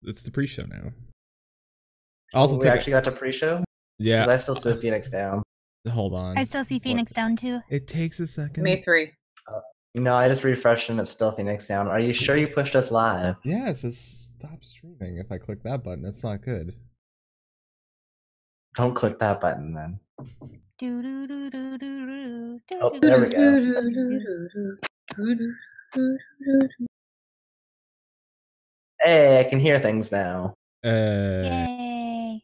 it's the pre-show now. Also, we actually got to pre-show. Yeah, I still see Phoenix down. Hold on. I still see Phoenix down too. It takes a second. May 3. No, I just refreshed and it's still Phoenix down. Are you sure you pushed us live? Yeah, it says stop streaming. If I click that button, that's not good. Don't click that button then. Oh, there we go. Hey, I can hear things now. Yay.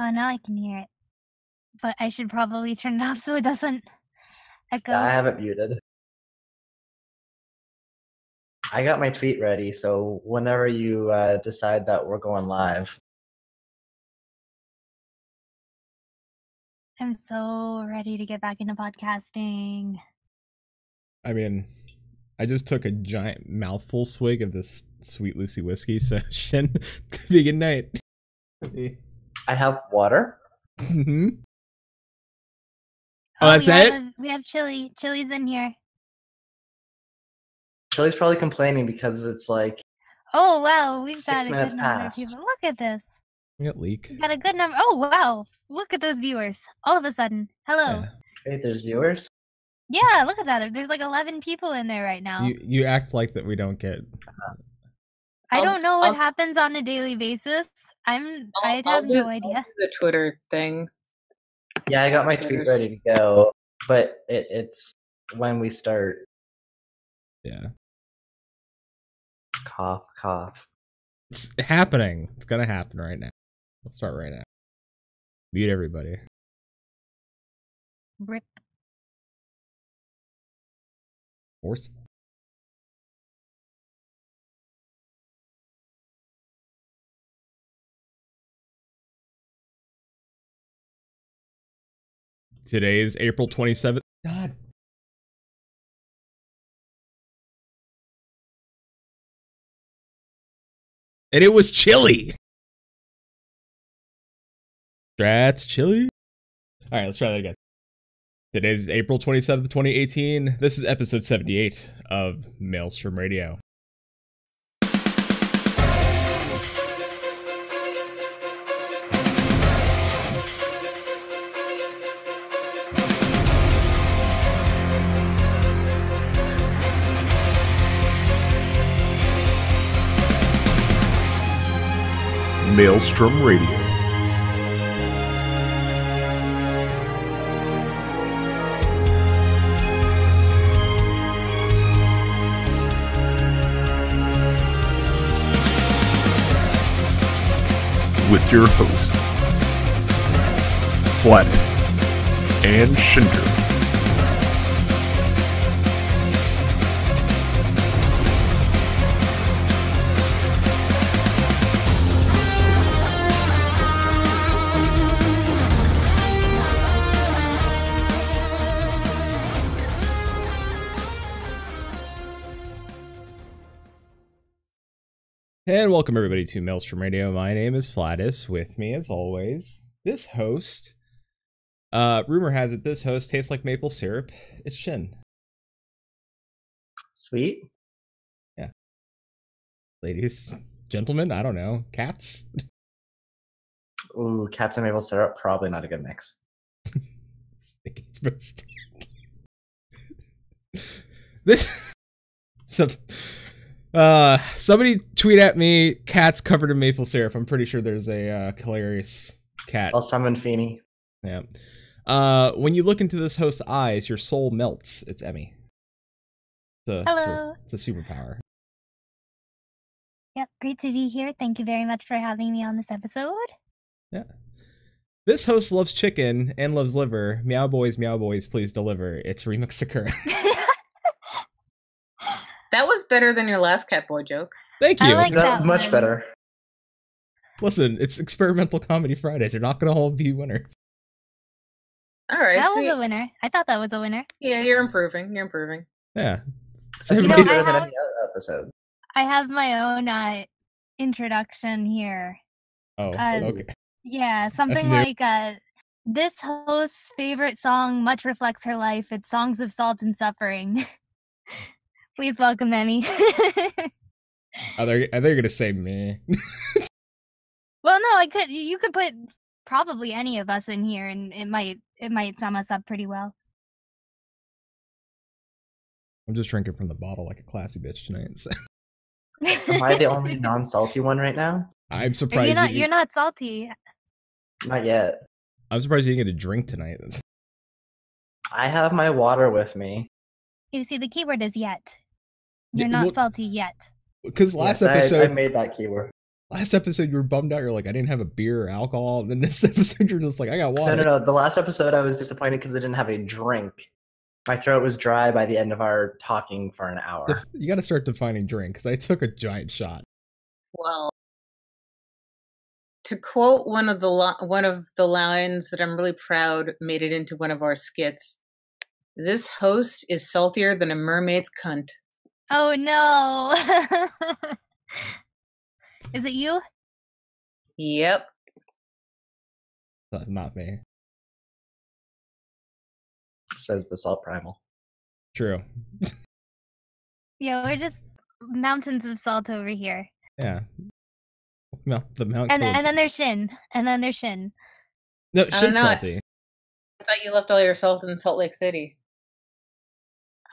Oh, now I can hear it. But I should probably turn it off so it doesn't echo. Yeah, I have it muted. I got my tweet ready, so whenever you decide that we're going live. I'm so ready to get back into podcasting. I mean, I just took a giant mouthful swig of this Sweet Lucy whiskey, so Shin, be good night. I have water. Mm-hmm. Oh, that's it? We have Chili. Chili's in here. Chili's probably complaining because it's like... Oh, wow. We've 6 got a minutes good number of past. people. Look at this. We got leak. We got a good number. Oh, wow. Look at those viewers. All of a sudden. Hello. Yeah. Wait, there's viewers? Yeah, look at that. There's like 11 people in there right now. You act like that we don't get... I don't know what happens on a daily basis. I have no idea. I'll do the Twitter thing. Yeah, I got my tweet ready to go, but it's when we start. Yeah. Cough, cough. It's happening. It's gonna happen right now. Let's start right now. Mute everybody. Rip. Forceful. Today is April 27th. God. And it was chilly. That's chilly. All right, let's try that again. Today is April 27th, 2018. This is episode 78 of Maelstrom Radio. Maelstrom Radio. With your hosts, Flatus and Shinder. And welcome everybody to Maelstrom Radio. My name is Flatus. With me, as always, this host. Rumor has it this host tastes like maple syrup. It's Shin. Sweet. Yeah. Ladies, gentlemen, I don't know. Cats? Ooh, cats and maple syrup, probably not a good mix. This... somebody tweet at me, cats covered in maple syrup. I'm pretty sure there's a hilarious cat. I'll summon Feeny. Yeah. When you look into this host's eyes, your soul melts. It's Emmy. Hello. It's a superpower. Yep, great to be here. Thank you very much for having me on this episode. Yeah. This host loves chicken and loves liver. Meow boys, please deliver. It's Remix Sakura. That was better than your last Catboy joke. Thank you. I like that much one. better. Listen, it's Experimental Comedy Fridays. They're not going to all be winners. All right. That was a winner. I thought that was a winner. Yeah, you're improving. You're improving. Yeah. So You know, better I than have- any other episode. I have my own introduction here. Oh, okay. Yeah, something new. like This host's favorite song much reflects her life. It's Songs of Salt and Suffering. Please welcome Emmy. Are they gonna say me? Well, no, you could put probably any of us in here, and it might sum us up pretty well. I'm just drinking from the bottle like a classy bitch tonight. So. Am I the only non-salty one right now? I'm surprised You're not salty. Not yet. I'm surprised you didn't get a drink tonight. I have my water with me. You see, the keyword is yet. Yeah, You're not well- salty yet. Because last Yes, episode, I made that keyword. last episode you were bummed out. You're like, I didn't have a beer or alcohol. And then this episode you're just like, I got water. No. The last episode I was disappointed because I didn't have a drink. My throat was dry by the end of our talking for an hour. You got to start defining drink because I took a giant shot. Well, to quote one of the lines that I'm really proud made it into one of our skits, this host is saltier than a mermaid's cunt. Oh no! Is it you? Yep. Not me. Says the Salt Primal. True. Yeah, we're just mountains of salt over here. Yeah. No, the Mount. And Kilimanjaro. then there's Shin. And then there's Shin. No, don't shit's know. salty. I thought you left all your salt in Salt Lake City.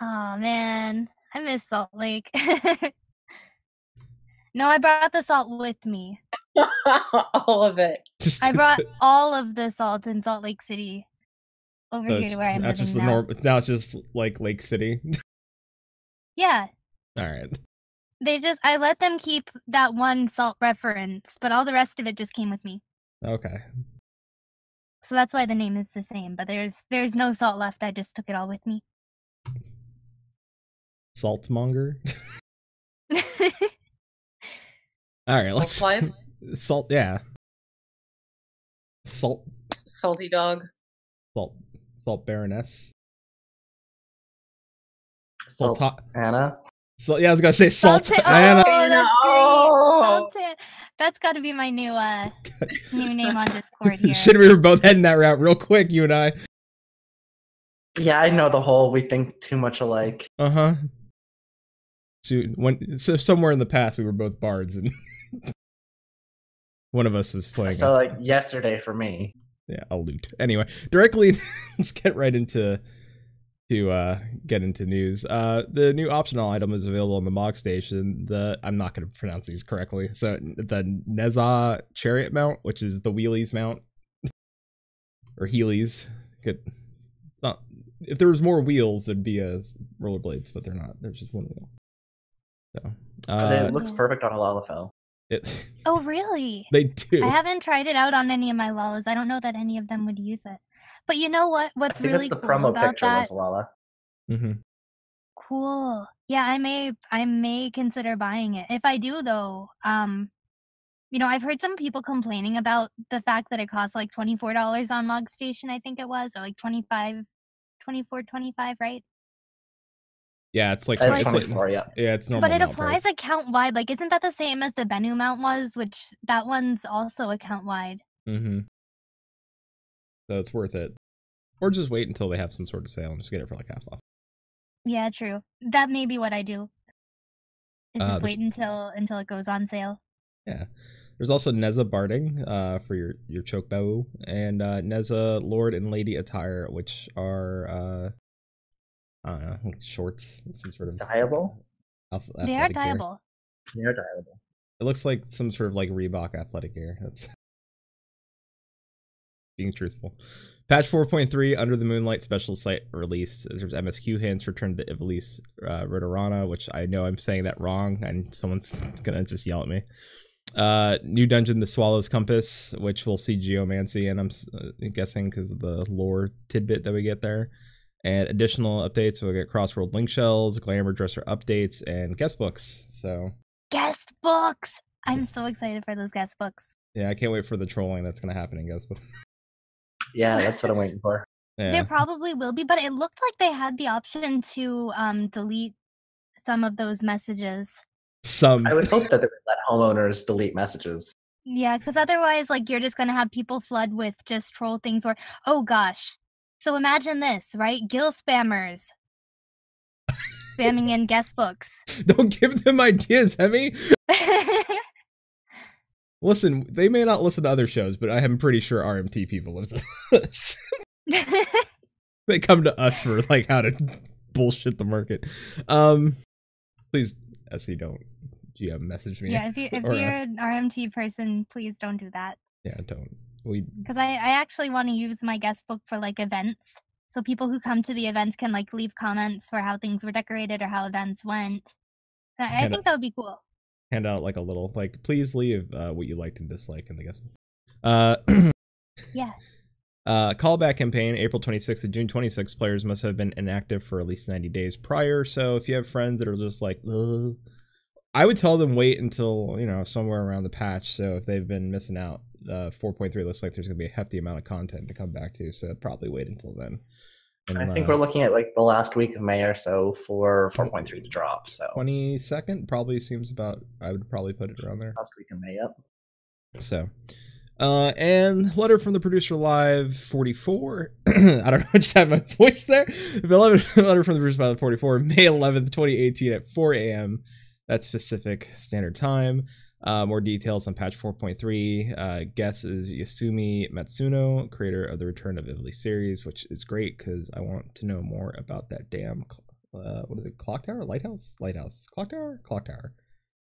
Oh man, I miss Salt Lake. No, I brought the salt with me. All of it. Just I brought all of the salt in Salt Lake City over here to where I'm that's living just the now. norm. Now it's just like Lake City. Yeah, All right. I let them keep that one salt reference, but all the rest of it just came with me. Okay. So that's why the name is the same. But there's no salt left. I just took it all with me. Saltmonger. All right, let's Salt life? salt. Yeah. Salt Salty dog. Baroness. Salt Salt- Anna. So yeah, I was gonna say Salt Salta- Anna. Oh, that's Oh. great. That's got to be my new name on Discord here. Should we were both heading that route real quick, you and I. Yeah, I know the whole we think too much alike. Uh-huh. So somewhere in the past we were both bards and one of us was playing So like yesterday for me. a lute. Anyway, directly let's get right into get into news. The new optional item is available on the Mog Station. I'm not going to pronounce these correctly. So the Neza Chariot mount, which is the wheelies mount, or Heelys. Good. Not, if there was more wheels, there'd be rollerblades, but they're not. There's just one wheel. So It looks perfect on a Lalafell. Oh, really? They do. I haven't tried it out on any of my Lalas. I don't know that any of them would use it. But you know what? I What's think really that's the cool promo about picture that? was Lala. Mm-hmm. Cool. Yeah, I may consider buying it. If I do though, I've heard some people complaining about the fact that it costs like $24 on Mog Station, I think it was, or like $24.25, right? Yeah, it's like It's it's 24, yeah. yeah, it's normal. But it mount applies price. account wide. Like, isn't that the same as the Bennu mount was? Which that one's also account wide. Mm-hmm. So it's worth it. Or just wait until they have some sort of sale and just get it for like half off. Yeah, true. That may be what I do. Is just this- wait until it goes on sale. Yeah. There's also Neza Barding for your Chokebao, and Neza Lord and Lady attire, which are I don't know, like shorts, some sort of Dyeable? They are athletic gear. dyeable. They're dyeable. It looks like some sort of like Reebok athletic gear. That's being truthful. Patch 4.3 Under the Moonlight special site release. There's MSQ hints, return to Ivalice Rotorana, which I know I'm saying that wrong, and someone's gonna just yell at me. New dungeon, the Swallow's Compass, which we'll see geomancy, and I'm guessing because of the lore tidbit that we get there. And additional updates, we'll get Crossworld link shells, Glamour Dresser updates, and guest books. So Guest books! I'm so excited for those guest books. yeah, I can't wait for the trolling that's gonna happen in guest books. Yeah, that's what I'm waiting for. There Yeah, probably will be, but it looked like they had the option to delete some of those messages. some. I would hope that they would let homeowners delete messages. Yeah, because otherwise, like, you're just gonna have people flood with just troll things or, oh gosh. So imagine this, right? Gil spammers spamming in guest books. Don't give them ideas, Hemi. Listen, they may not listen to other shows, but I am pretty sure RMT people listen to us. They come to us for like how to bullshit the market. Please, SE, don't message me. Yeah, if you're an RMT person, please don't do that. Yeah, don't. Because I actually want to use my guest book for like events. So people who come to the events can like leave comments for how things were decorated or how events went. I think that would be cool. Hand out like a little, like, please leave what you liked and disliked in the guest book. Yeah. Callback campaign, April 26th to June 26th. Players must have been inactive for at least 90 days prior. So if you have friends that are just like, ugh, I would tell them wait until, somewhere around the patch. So if they've been missing out, 4.3 looks like there's going to be a hefty amount of content to come back to. So I'd probably wait until then. And, I think we're looking at like the last week of May or so for 4.3 to drop. So 22nd probably seems about, I would probably put it around there. last week of May, yep. So, and letter from the producer live 44. I don't know, I just had my voice there. Letter from the producer live 44, May 11th, 2018 at 4 a.m. That's Pacific Standard Time. More details on patch 4.3. Guest is Yasumi Matsuno, creator of the Return of Ivalice series, which is great because I want to know more about that damn, what is it, clock tower? Lighthouse? Clock tower? Clock tower.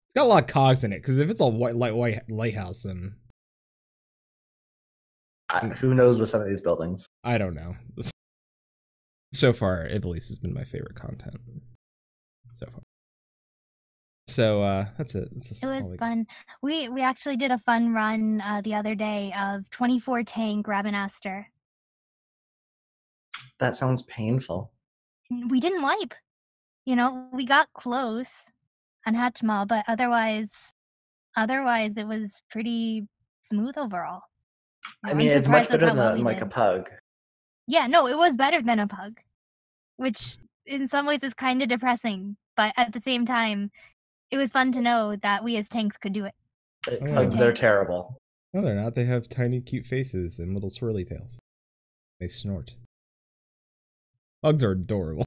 It's got a lot of cogs in it, because if it's a white lighthouse, then... Who knows with some of these buildings? I don't know. So far, Ivalice has been my favorite content. So far. So that's it. It was fun. We actually did a fun run the other day of 24 Tank Rabanastre. That sounds painful. We didn't wipe. We got close on Hatchmal, but otherwise it was pretty smooth overall. I mean, it's much better than like a pug. Yeah, no, it was better than a pug, which in some ways is kind of depressing, but at the same time, it was fun to know that we as tanks could do it. Pugs are terrible. No, they're not. They have tiny, cute faces and little swirly tails. They snort. Pugs are adorable.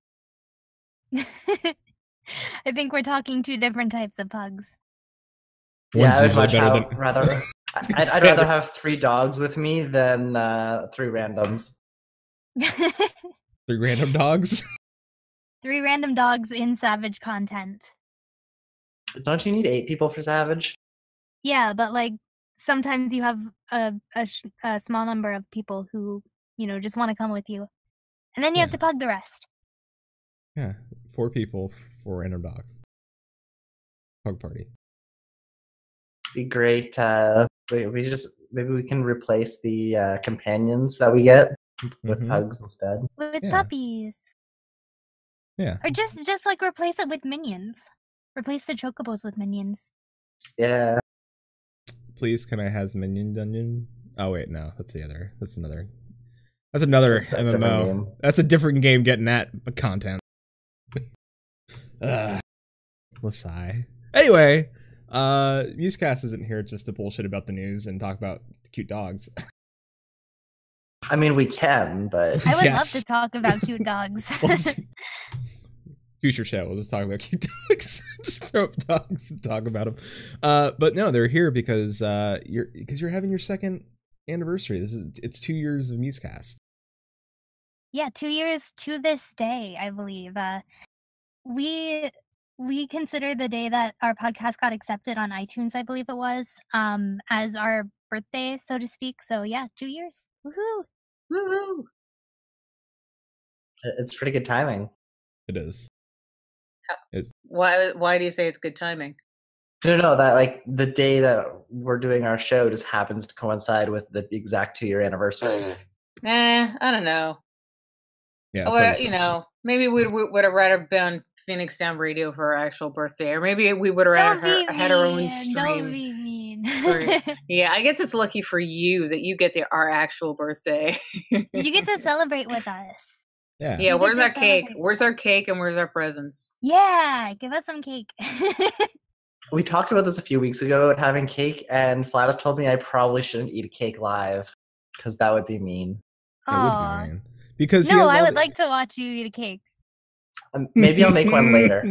I think we're talking two different types of pugs. Yeah, I'd rather have 3 dogs with me than 3 randoms. 3 random dogs? 3 random dogs in Savage content. Don't you need 8 people for Savage? Yeah, but like sometimes you have a small number of people who, just want to come with you. And then you have to pug the rest. Yeah, 4 people, 4 random dogs. Pug party. Be great. Maybe we can replace the companions that we get with pugs instead. With puppies. Yeah. Or just like replace it with minions. Replace the chocobos with minions. Yeah. Please, can I has minion dungeon? Oh wait, no, that's another MMO. That's a different game getting that content. Let's sigh. Anyway, Musecast isn't here just to bullshit about the news and talk about cute dogs. I mean, we can, but I would love to talk about cute dogs. Future show, we'll just talk about cute dogs. Just throw up dogs and talk about them. But no, they're here because you're having your 2nd anniversary. It's 2 years of Musecast. Yeah, 2 years to this day, I believe. We consider the day that our podcast got accepted on iTunes, I believe it was, as our birthday, so to speak. So yeah, 2 years. Woohoo! Woohoo! It's pretty good timing. It is. Why do you say it's good timing? No, that like the day that we're doing our show just happens to coincide with the exact 2-year anniversary. I don't know. Yeah, maybe we would have rather been Phoenix Down Radio for our actual birthday, or maybe we would have rather had our own stream. Don't be mean. Yeah, I guess it's lucky for you that you get our actual birthday. You get to celebrate with us. Yeah. Yeah, where's our cake? Where's our cake and where's our presents? Yeah, give us some cake. We talked about this a few weeks ago at having cake, and Flatus told me I probably shouldn't eat a cake live because that would be mean. It would Aw. be mean. Because he No, has I all would the- like to watch you eat a cake. Maybe I'll make one later.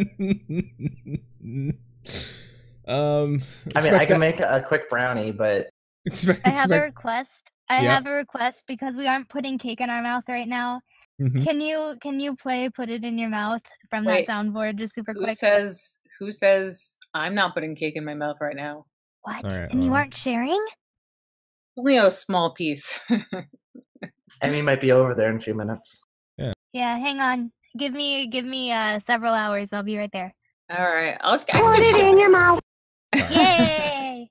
I mean, I can make a quick brownie, but I have a request. I have a request because we aren't putting cake in our mouth right now. Mhm. Can you play "Put It in Your Mouth" from Wait, that soundboard just super Who quick? says I'm not putting cake in my mouth right now? What? All right, And you well. aren't sharing? Only a small piece. Emmy might be over there in a few minutes. Yeah, hang on. Give me several hours. I'll be right there. All right, Put it in your mouth. Yay!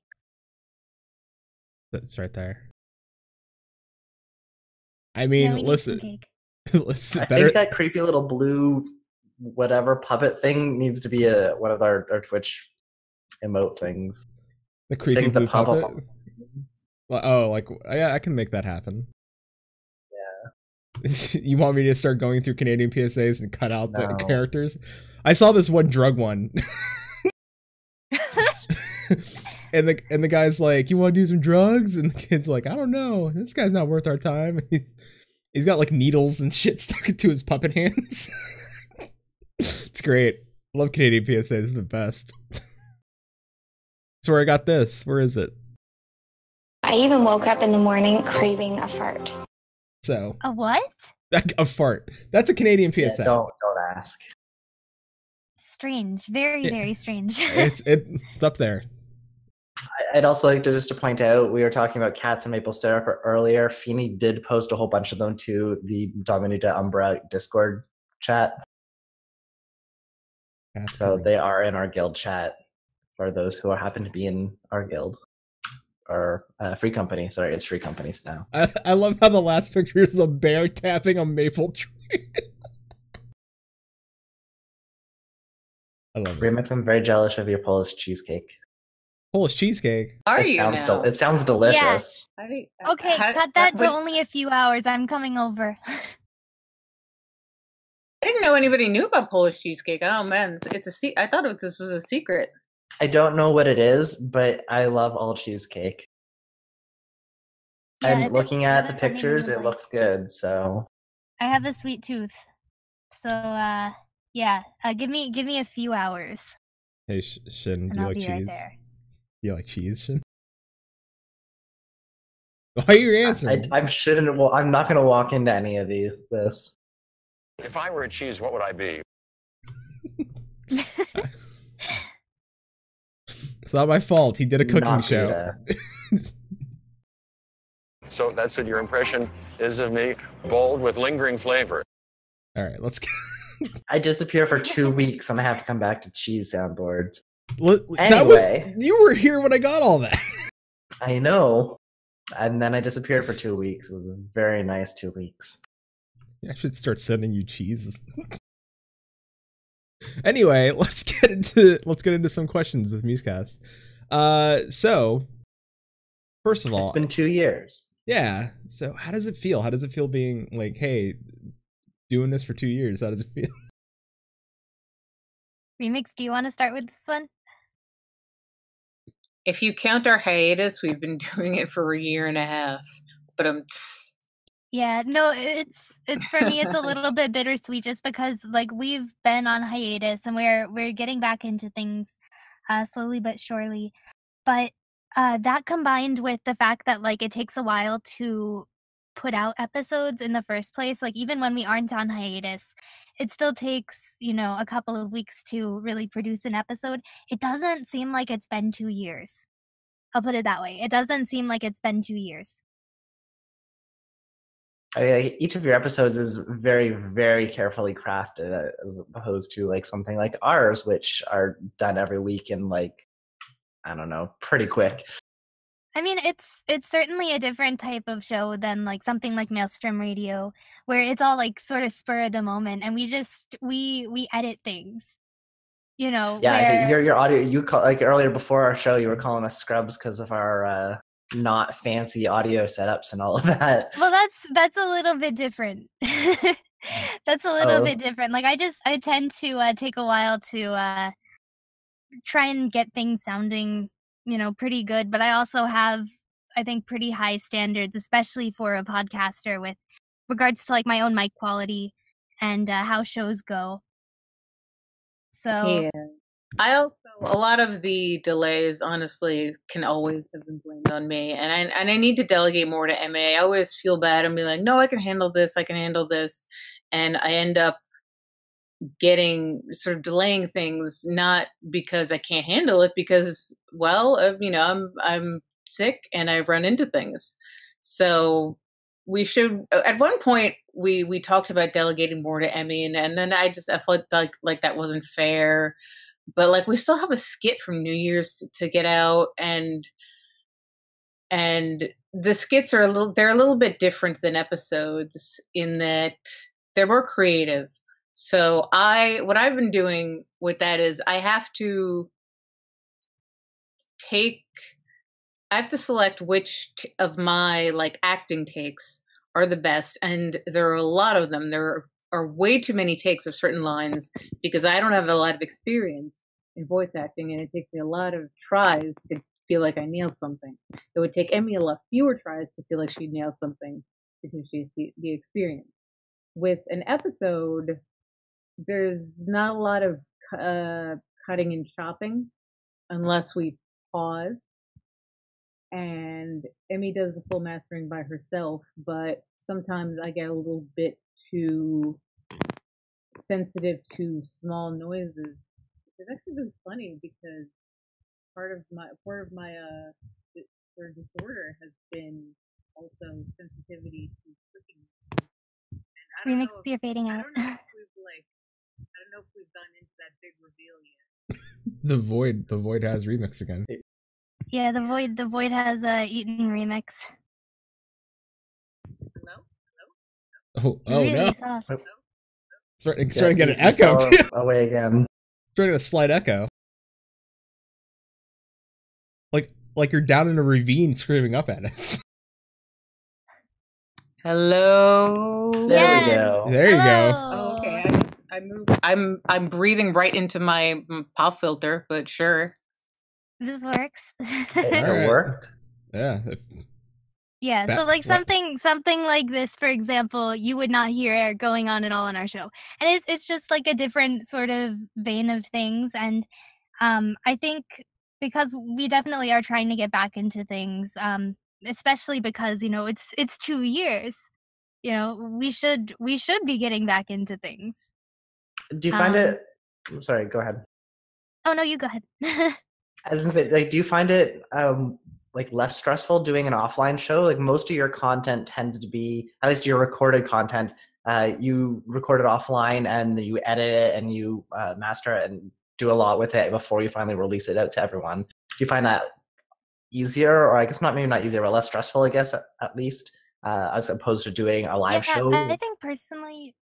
That's right there. I Yeah, mean, we need some listen. cake. Listen, I better. think that creepy little blue whatever puppet thing needs to be one of our Twitch emote things. The creepy Things that blue pop up puppet. on the screen. Well, oh, like yeah, I can make that happen. Yeah. You want me to start going through Canadian PSAs and cut out the No. characters? I saw this one drug one. And the guy's like, "You want to do some drugs?" And the kid's like, "I don't know. This guy's not worth our time." He's got like needles and shit stuck into his puppet hands. It's great. Love Canadian PSAs. It's the best. That's where I got this. Where is it? I even woke up in the morning craving a fart. So A what? a fart. That's a Canadian PSA. Yeah, don't ask. Strange. Very, Yeah. very strange. It's up there. I'd also like to just to point out we were talking about cats and maple syrup earlier. Feeney did post a whole bunch of them to the Dominuta Umbra Discord chat, so they are in our guild chat for those who happen to be in our guild or free company. Sorry, it's free companies now. I love how the last picture is the bear tapping a maple tree. I love it. Remix, I'm very jealous of your Polish cheesecake. Polish cheesecake. It sounds delicious. Okay, cut that to only a few hours. I'm coming over. I didn't know anybody knew about Polish cheesecake. Oh man, it's I thought this was a secret. I don't know what it is, but I love all cheesecake. Yeah, and if looking it's at the 7, I'll maybe pictures, look it like- looks good. So I have a sweet tooth, so yeah. Give me a few hours, Hey, Shin, and do you I'll like be cheese? right there. You like cheese, Shin? Why are you answering? I'm shouldn't. Well, I'm not going to walk into any of this. If I were a cheese, what would I be? It's not my fault. He did a cooking Not show. Gouda. So that's what your impression is of me, bold with lingering flavor. All right, let's go. I disappear for 2 weeks, and I have to come back to cheese soundboards. Anyway. You were here when I got all that. I know. And then I disappeared for 2 weeks. It was a very nice 2 weeks. I should start sending you cheese. Anyway, let's get into some questions with Musecast. So first of all, It's been 2 years. yeah. So how does it feel? How does it feel being like, hey, doing this for 2 years? How does it feel? Remix, do you want to start with this one? If you count our hiatus, we've been doing it for a year and a half. But Yeah, no, it's for me. It's a little bit bittersweet, just because like we've been on hiatus and we're getting back into things, slowly but surely. But that combined with the fact that like it takes a while to put out episodes in the first place, like even when we aren't on hiatus, it still takes, a couple of weeks to really produce an episode. It doesn't seem like it's been 2 years. I'll put it that way. It doesn't seem like it's been 2 years. I mean, like, each of your episodes is very, very carefully crafted, as opposed to like something like ours, which are done every week and like, I don't know, pretty quick. I mean, it's certainly a different type of show than like something like Maelstrom Radio, where it's all like sort of spur of the moment, and we edit things, Yeah, where- your audio. You call like earlier before our show, you were calling us scrubs because of our not fancy audio setups and all of that. Well, that's a little bit different. That's a little Oh. bit different. Like I tend to take a while to try and get things sounding, pretty good, but I also have, I think, pretty high standards, especially for a podcaster with regards to like my own mic quality and how shows go. So Yeah. I also, a lot of the delays, honestly, can always have been blamed on me, and I need to delegate more to MA. I always feel bad and be like, no, I can handle this, and I end up getting sort of delaying things, not because I can't handle it, because I'm sick and I run into things. So we should. At one point, we talked about delegating more to Emmy, and then I felt like that wasn't fair. But like we still have a skit from New Year's to get out, and the skits are they're a little bit different than episodes in that they're more creative. So what I've been doing with that is I have to select which of my like acting takes are the best, and there are a lot of them. There are way too many takes of certain lines because I don't have a lot of experience in voice acting, and it takes me a lot of tries to feel like I nailed something. It would take Emmy a lot fewer tries to feel like she nailed something because she's the experience. With an episode, there's not a lot of cutting and chopping unless we pause. And Emmy does the full mastering by herself, but sometimes I get a little bit too sensitive to small noises. It's actually been funny because part of my disorder has been also sensitivity to cooking. And remix, you're fading out. I don't know if we've gone into that big reveal yet. The void has remix again. Yeah, the void has eaten remix. Hello? Oh Really no! soft. Starting to get an echo fell too. away again. Starting a slight echo. Like you're down in a ravine screaming up at us. Hello. There we go. There you go. Oh, okay. I moved. I'm breathing right into my pop filter, but sure. This works. It Alright. worked. Yeah. Yeah, so like something like this, for example, you would not hear going on at all on our show. And it's just like a different sort of vein of things. And I think because we definitely are trying to get back into things, especially because, it's 2 years. We should be getting back into things. Do you find it? I'm sorry. Go ahead. Oh no, you go ahead. I was gonna say, like, do you find it like less stressful doing an offline show? Like most of your content tends to be, at least your recorded content, you record it offline and you edit it and you master it and do a lot with it before you finally release it out to everyone. Do you find that easier, or I guess maybe not easier, but less stressful, I guess, at least, as opposed to doing a live show? I think personally,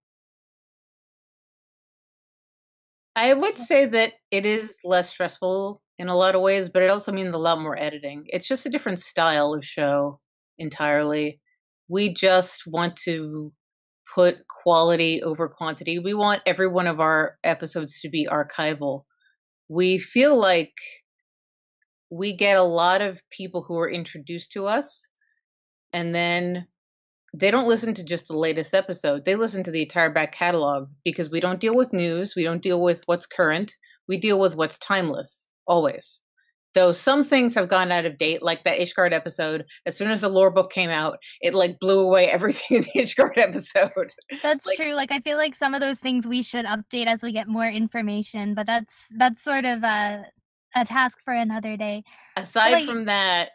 I would say that it is less stressful in a lot of ways, but it also means a lot more editing. It's just a different style of show entirely. We just want to put quality over quantity. We want every one of our episodes to be archival. We feel like we get a lot of people who are introduced to us, and then they don't listen to just the latest episode. They listen to the entire back catalog because we don't deal with news. We don't deal with what's current. We deal with what's timeless, always. Though some things have gone out of date, like that Ishgard episode. As soon as the lore book came out, it like blew away everything in the Ishgard episode. That's true. Like I feel like some of those things we should update as we get more information, but that's sort of a task for another day. Aside from that,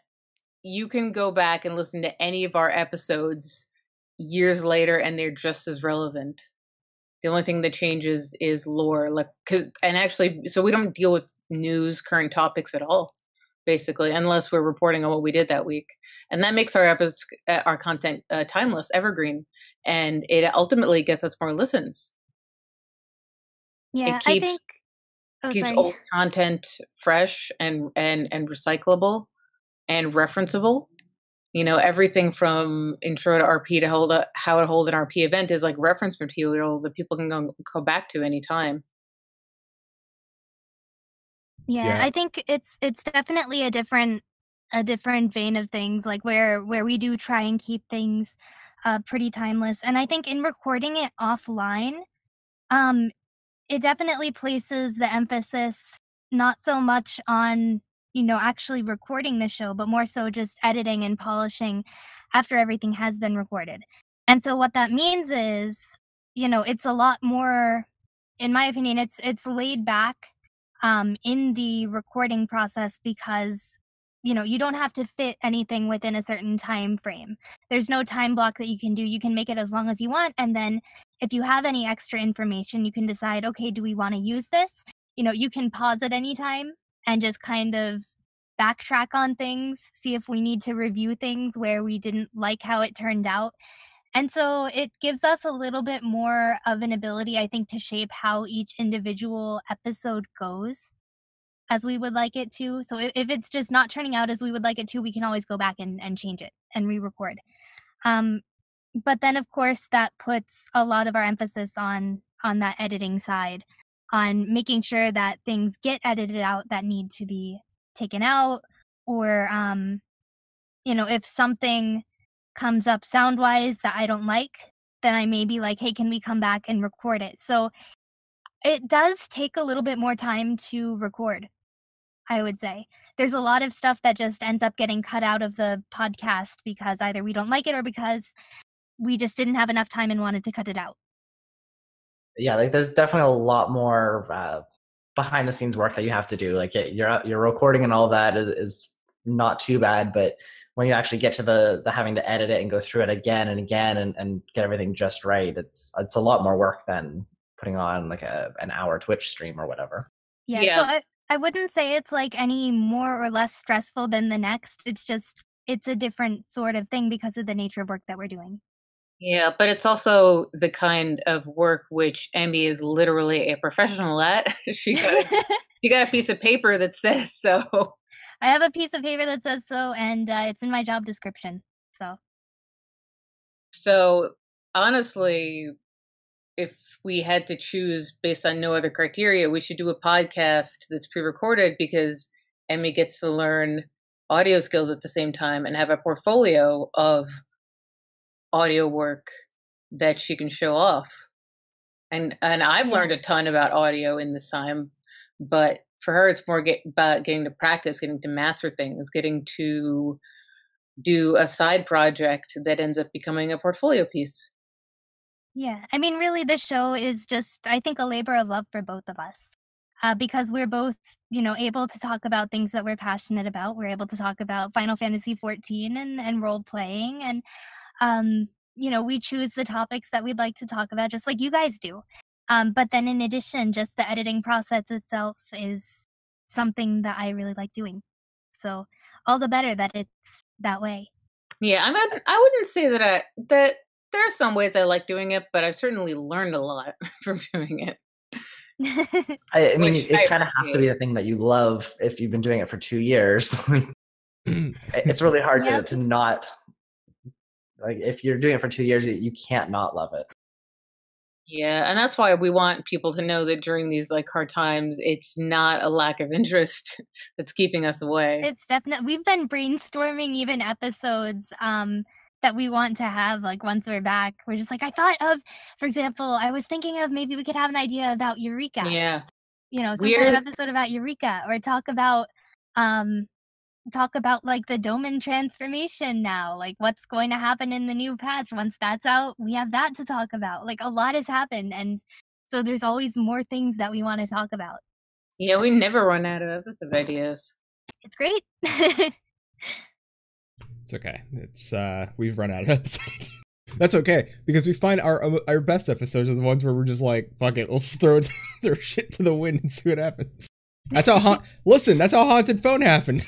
you can go back and listen to any of our episodes years later and they're just as relevant. The only thing that changes is lore, so we don't deal with news, current topics at all, basically, unless we're reporting on what we did that week. And that makes our content timeless, evergreen, and it ultimately gets us more listens. Yeah, it keeps old content fresh and recyclable and referenceable. Everything from intro to RP to how to hold an RP event is like reference material that people can go back to anytime. Yeah, Yeah. I think it's definitely a different vein of things, like where we do try and keep things pretty timeless. And I think in recording it offline, um, it definitely places the emphasis not so much on, actually recording the show, but more so just editing and polishing after everything has been recorded. And so what that means is, it's a lot more, in my opinion, it's laid back in the recording process because you don't have to fit anything within a certain time frame. There's no time block that you can do. You can make it as long as you want, and then if you have any extra information, you can decide, okay, do we want to use this? You can pause at any time and just kind of backtrack on things, see if we need to review things where we didn't like how it turned out. And so it gives us a little bit more of an ability, I think, to shape how each individual episode goes as we would like it to. So if it's just not turning out as we would like it to, we can always go back and change it and re-record. But then, of course, that puts a lot of our emphasis on that editing side, on making sure that things get edited out that need to be taken out, or if something comes up sound wise that I don't like, then I may be like, hey, can we come back and record it? So it does take a little bit more time to record, I would say. There's a lot of stuff that just ends up getting cut out of the podcast because either we don't like it or because we just didn't have enough time and wanted to cut it out. Yeah, like there's definitely a lot more behind the scenes work that you have to do. Like your recording and all that is not too bad, but when you actually get to the having to edit it and go through it again and again and get everything just right, it's a lot more work than putting on like an hour Twitch stream or whatever. Yeah. So I wouldn't say it's like any more or less stressful than the next. It's a different sort of thing because of the nature of work that we're doing. Yeah, but it's also the kind of work which Emmy is literally a professional at. She got a piece of paper that says so. I have a piece of paper that says so, and it's in my job description. So honestly, if we had to choose based on no other criteria, we should do a podcast that's pre-recorded because Emmy gets to learn audio skills at the same time and have a portfolio of audio work that she can show off. And I've learned a ton about audio in this time, but for her, it's more about getting to practice, getting to master things, getting to do a side project that ends up becoming a portfolio piece. Yeah, I mean, really, this show is just, I think, a labor of love for both of us. Because we're both, able to talk about things that we're passionate about. We're able to talk about Final Fantasy XIV and role playing, and we choose the topics that we'd like to talk about, just like you guys do. But then, in addition, just the editing process itself is something that I really like doing. So all the better that it's that way. Yeah, I wouldn't say that that there are some ways I like doing it, but I've certainly learned a lot from doing it. I mean, it kind of has to be the thing that you love if you've been doing it for 2 years. It's really hard to not, like, if you're doing it for 2 years, you can't not love it. Yeah, and that's why we want people to know that during these like hard times, it's not a lack of interest that's keeping us away. It's definitely, we've been brainstorming even episodes that we want to have, like, once we're back. We're just like, I thought of, for example, I was thinking of maybe we could have an idea about Eureka. Yeah. Some kind of episode about Eureka, or talk about like the Doman transformation now, like what's going to happen in the new patch. Once that's out, we have that to talk about. Like, a lot has happened, and so there's always more things that we want to talk about. Yeah, we never run out of ideas. It's great. It's okay. It's we've run out of episodes. That's okay, because we find our best episodes are the ones where we're just like, fuck it, let's throw shit to the wind and see what happens. That's how listen, that's how Haunted Phone happened.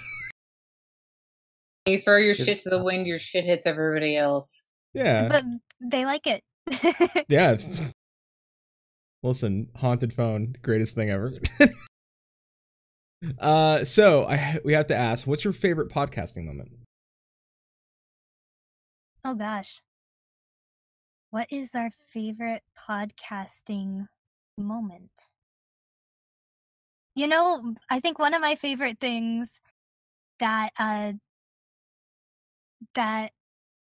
You throw your shit to the wind, your shit hits everybody else. Yeah. But they like it. Yeah. Listen, Haunted Phone, greatest thing ever. So we have to ask, what's your favorite podcasting moment? Oh gosh. What is our favorite podcasting moment? You know, I think one of my favorite things that that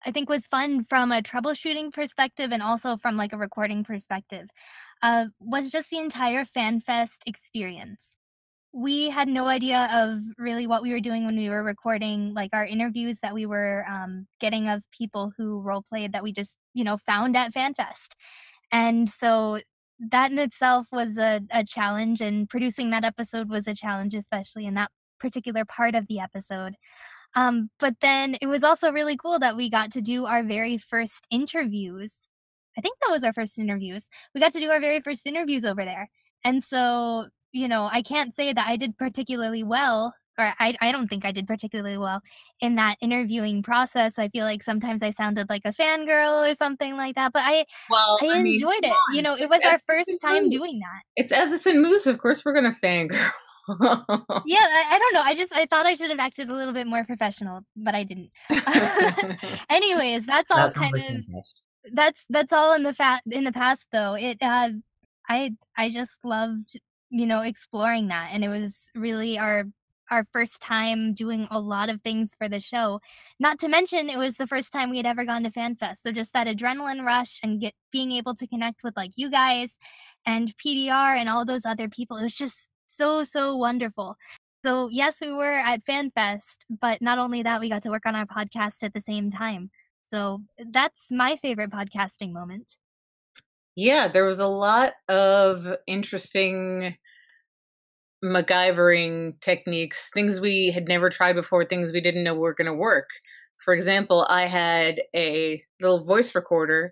I think was fun from a troubleshooting perspective and also from like a recording perspective was just the entire FanFest experience. We had no idea of really what we were doing when we were recording like our interviews that we were getting of people who role played that we just, you know, found at FanFest. And so that in itself was a challenge, and producing that episode was a challenge, especially in that particular part of the episode. But then it was also really cool that we got to do our very first interviews. I think that was our first interviews. We got to do our very first interviews over there. And so, you know, I can't say that I did particularly well, or I don't think I did particularly well in that interviewing process. I feel like sometimes I sounded like a fangirl or something like that, but I enjoyed it. You know, it was our first time doing that. It's Edison Moose. Of course, we're gonna fangirl. Yeah, I don't know. I thought I should have acted a little bit more professional, but I didn't. Anyways, that's all kind of that's all in the past though. It I just loved, you know, exploring that, and it was really our first time doing a lot of things for the show. Not to mention it was the first time we had ever gone to FanFest. So just that adrenaline rush and being able to connect with like you guys and PDR and all those other people. It was just so wonderful. So yes, we were at FanFest, but not only that, we got to work on our podcast at the same time. So that's my favorite podcasting moment. Yeah, there was a lot of interesting MacGyvering techniques, things we had never tried before, things we didn't know were going to work. For example, I had a little voice recorder,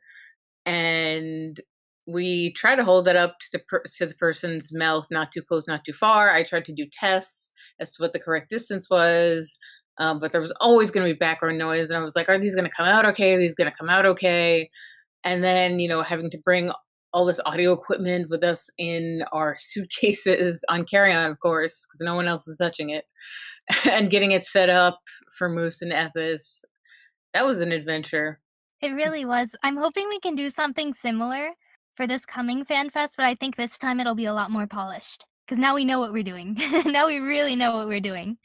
and we tried to hold it up to the person's mouth, not too close, not too far. I tried to do tests as to what the correct distance was, but there was always going to be background noise, and I was like, are these going to come out okay? Are these going to come out okay? And then, you know, having to bring all this audio equipment with us in our suitcases on carry-on, of course, because no one else is touching it, and getting it set up for Moose and Ethis. That was an adventure. It really was. I'm hoping we can do something similar for this coming FanFest, but I think this time it'll be a lot more polished, because now we know what we're doing. Now we really know what we're doing.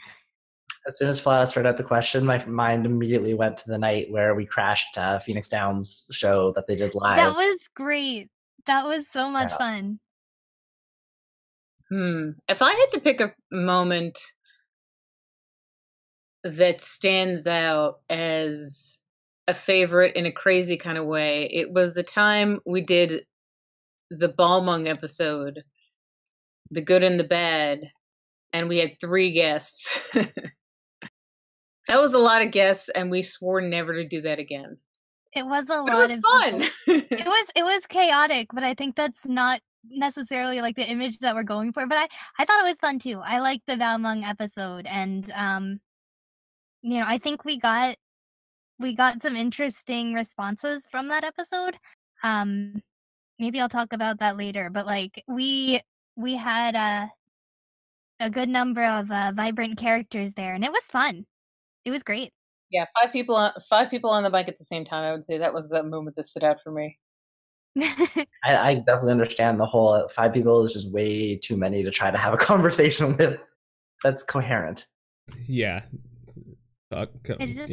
As soon as Flatus read out the question, my mind immediately went to the night where we crashed Phoenix Downs show that they did live. That was great. That was so much fun. If I had to pick a moment that stands out as a favorite in a crazy kind of way, it was the time we did the Balmung episode, The Good and the Bad, and we had 3 guests. That was a lot of guests, and we swore never to do that again. It was a lot. It was fun. It was chaotic, but I think that's not necessarily like the image that we're going for. But I thought it was fun too. I liked the Balmung episode, and you know, I think we got some interesting responses from that episode. Maybe I'll talk about that later. But like we had a good number of vibrant characters there, and it was fun. It was great. Yeah, 5 people on the bike at the same time. I would say that was the moment that stood out for me. I definitely understand the whole 5 people is just way too many to try to have a conversation with. That's coherent. Yeah. It just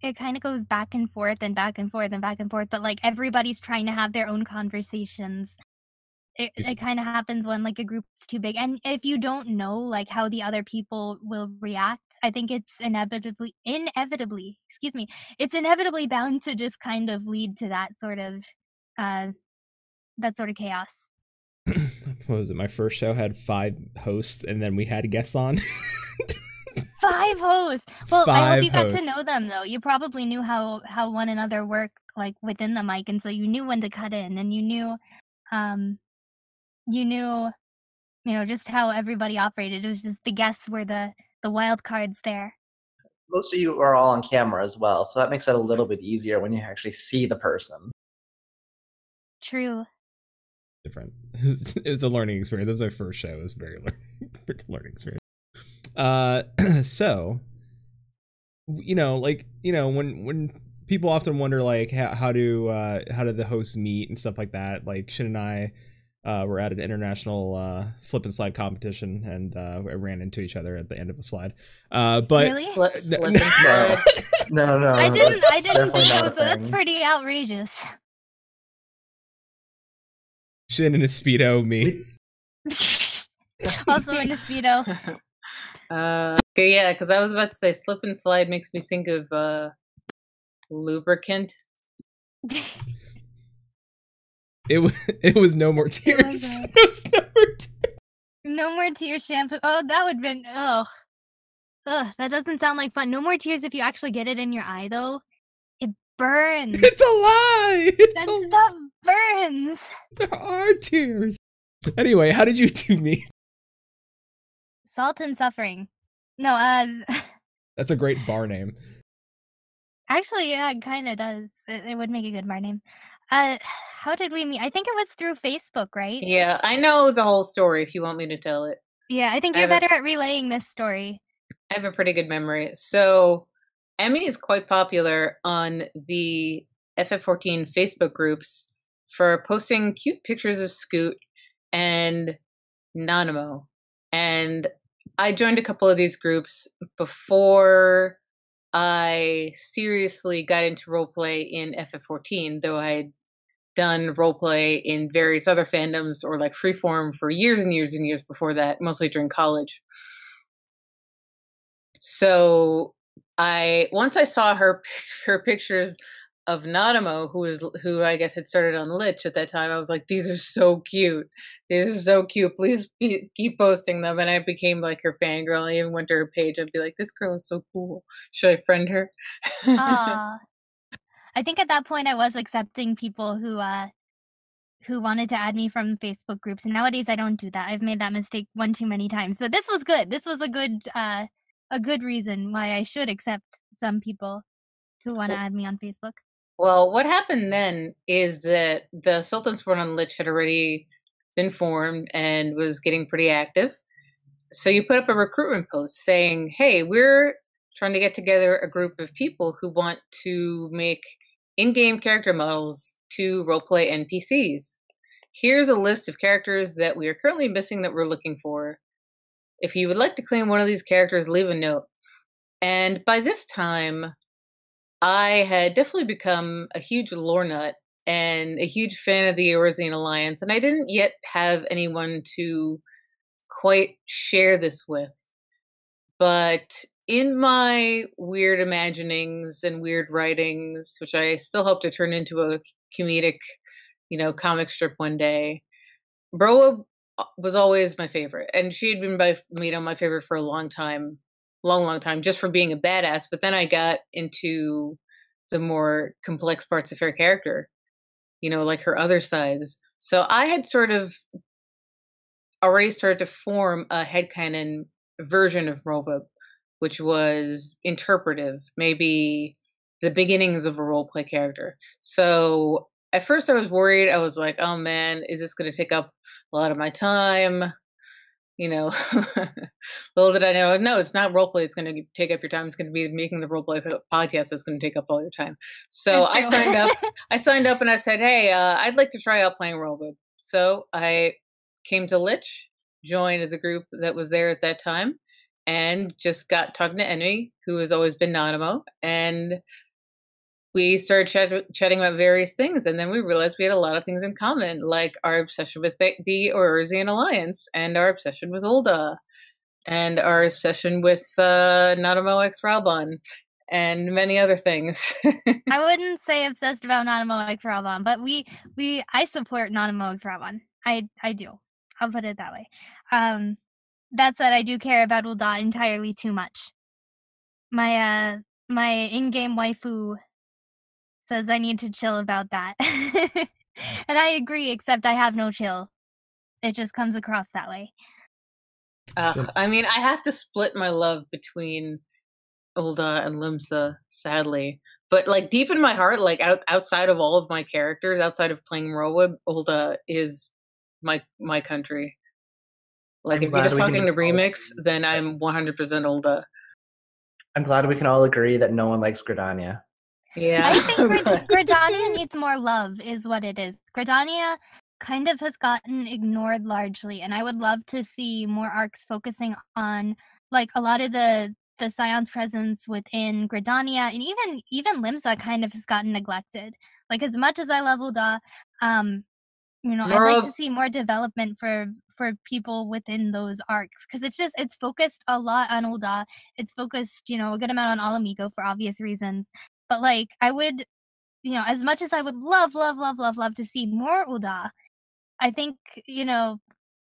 it kind of goes back and forth and back and forth and back and forth, but like everybody's trying to have their own conversations. It kind of happens when like a group's too big, and if you don't know like how the other people will react, I think it's inevitably bound to just kind of lead to that sort of chaos. What was it? My first show had 5 hosts, and then we had guests on. 5 hosts. Well, I hope you got hosts. to know them though. You probably knew how one another worked like within the mic, and so you knew when to cut in, and you knew you know, just how everybody operated. It was just the guests were the wild cards there. Most of you are all on camera as well, so that makes it a little bit easier when you actually see the person. True. Different. It was a learning experience. That was my first show. It was a very learning experience. So, you know, like, you know, when people often wonder like how do the hosts meet and stuff like that, like Shin and I We're at an international slip and slide competition, and we ran into each other at the end of a slide. But Really? Slip and slide. No, I didn't think definitely that not a that's thing. pretty outrageous. Shin in a Speedo, me. Also in a Speedo. Okay, yeah, because I was about to say slip and slide makes me think of lubricant. It was No More Tears. God. It was No More Tears. No more tears shampoo. Oh, that would have been ugh. That doesn't sound like fun. No more tears if you actually get it in your eye though. It burns. It's a lie. That stuff burns. There are tears. Anyway, how did you do me? Salt and suffering. No, That's a great bar name. actually, yeah, it kind of does. It would make a good bar name. How did we meet? I think it was through Facebook, right? Yeah, I know the whole story if you want me to tell it. Yeah, I think I you're have a- better at relaying this story. I have a pretty good memory. So, Emmy is quite popular on the FF14 Facebook groups for posting cute pictures of Scoot and Nanamo. And I joined a couple of these groups before I seriously got into roleplay in FF14, though I had done roleplay in various other fandoms or like freeform for years and years and years before that, mostly during college. So once I saw her pictures of Nanamo, who I guess had started on Lich at that time, I was like, these are so cute. These are so cute. Please keep posting them. And I became like her fangirl. I even went to her page. I'd be like, this girl is so cool. Should I friend her? Ah, I think at that point I was accepting people who wanted to add me from Facebook groups, and nowadays I don't do that. I've made that mistake one too many times. So this was good. This was a good reason why I should accept some people who want to add me on Facebook. Well, what happened then is that the Sultan's Fort on Lich had already been formed and was getting pretty active. So you put up a recruitment post saying, hey, we're trying to get together a group of people who want to make in-game character models to roleplay NPCs. Here's a list of characters that we are currently missing that we're looking for. If you would like to claim one of these characters, leave a note. And by this time, I had definitely become a huge lore nut and a huge fan of the Eorzean Alliance, and I didn't yet have anyone to quite share this with. But in my weird imaginings and weird writings, which I still hope to turn into a comedic, comic strip one day, Broa was always my favorite, and she had been my favorite for a long time, just for being a badass. But then I got into the more complex parts of her character, like her other sides. So I had sort of already started to form a headcanon version of Roba, which was interpretive, maybe the beginnings of a roleplay character. So at first I was worried. I was like, oh man, is this going to take up a lot of my time? Little did I know, no, it's not roleplay. It's going to take up your time. It's going to be making the roleplay podcast that's going to take up all your time. So I signed up. I signed up and I said, hey, I'd like to try out playing Roba. So I came to Lich, joined the group that was there at that time, and just got talking to Emmy, who has always been Nanamo, and we started chatting about various things, and then we realized we had a lot of things in common, like our obsession with the Eorzean Alliance, and our obsession with Ul'dah, and our obsession with Nanamo X Ralban, and many other things. I wouldn't say obsessed about Nanamo X Ralban, but I support Nanamo X Ralban. I do. I'll put it that way. That said, I do care about Ul'dah entirely too much. My in-game waifu says I need to chill about that. And I agree, except I have no chill. It just comes across that way. I mean, I have to split my love between Ul'dah and Limsa, sadly. But like deep in my heart, like outside of all of my characters, outside of playing Rowa, Ul'dah is my country. Like if you're just talking the remix, then I'm 100% Ul'dah. I'm glad we can all agree that no one likes Gridania. Yeah. I think Gridania needs more love, is what it is. Gridania kind of has gotten ignored largely, and I would love to see more arcs focusing on like a lot of the Scion's presence within Gridania, and even Limsa kind of has gotten neglected. Like as much as I love Ul'dah, I'd like to see more development for people within those arcs because it's focused a lot on Ul'dah. It's focused, a good amount on Ala Mhigo for obvious reasons. But like I would, as much as I would love, love, love, love, love to see more Ul'dah, I think,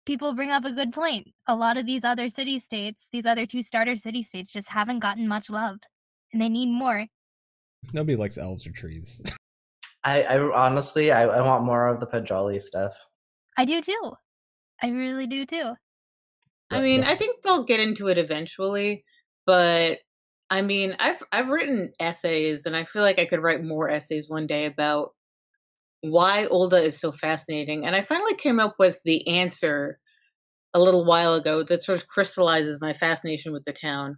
people bring up a good point. A lot of these other city-states, these other 2 starter city-states just haven't gotten much love. And they need more. Nobody likes elves or trees. I honestly, I want more of the Pajali stuff. I do too. I really do too. I mean, I think they'll get into it eventually, but I mean, I've written essays, and I feel like I could write more essays one day about why Ul'dah is so fascinating. And I finally came up with the answer a little while ago that sort of crystallizes my fascination with the town.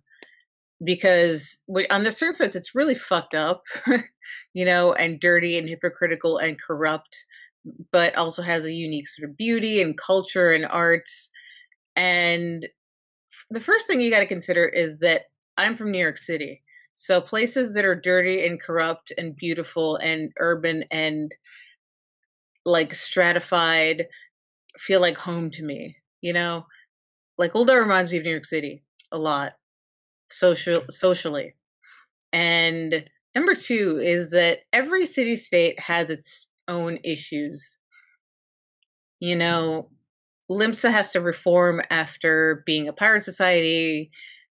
Because on the surface, it's really fucked up, and dirty and hypocritical and corrupt, but also has a unique sort of beauty and culture and arts. And the first thing you got to consider is that I'm from New York City. So places that are dirty and corrupt and beautiful and urban and like stratified feel like home to me, Like Ul'dah reminds me of New York City a lot, socially. And number 2 is that every city-state has its own issues. Limsa has to reform after being a pirate society.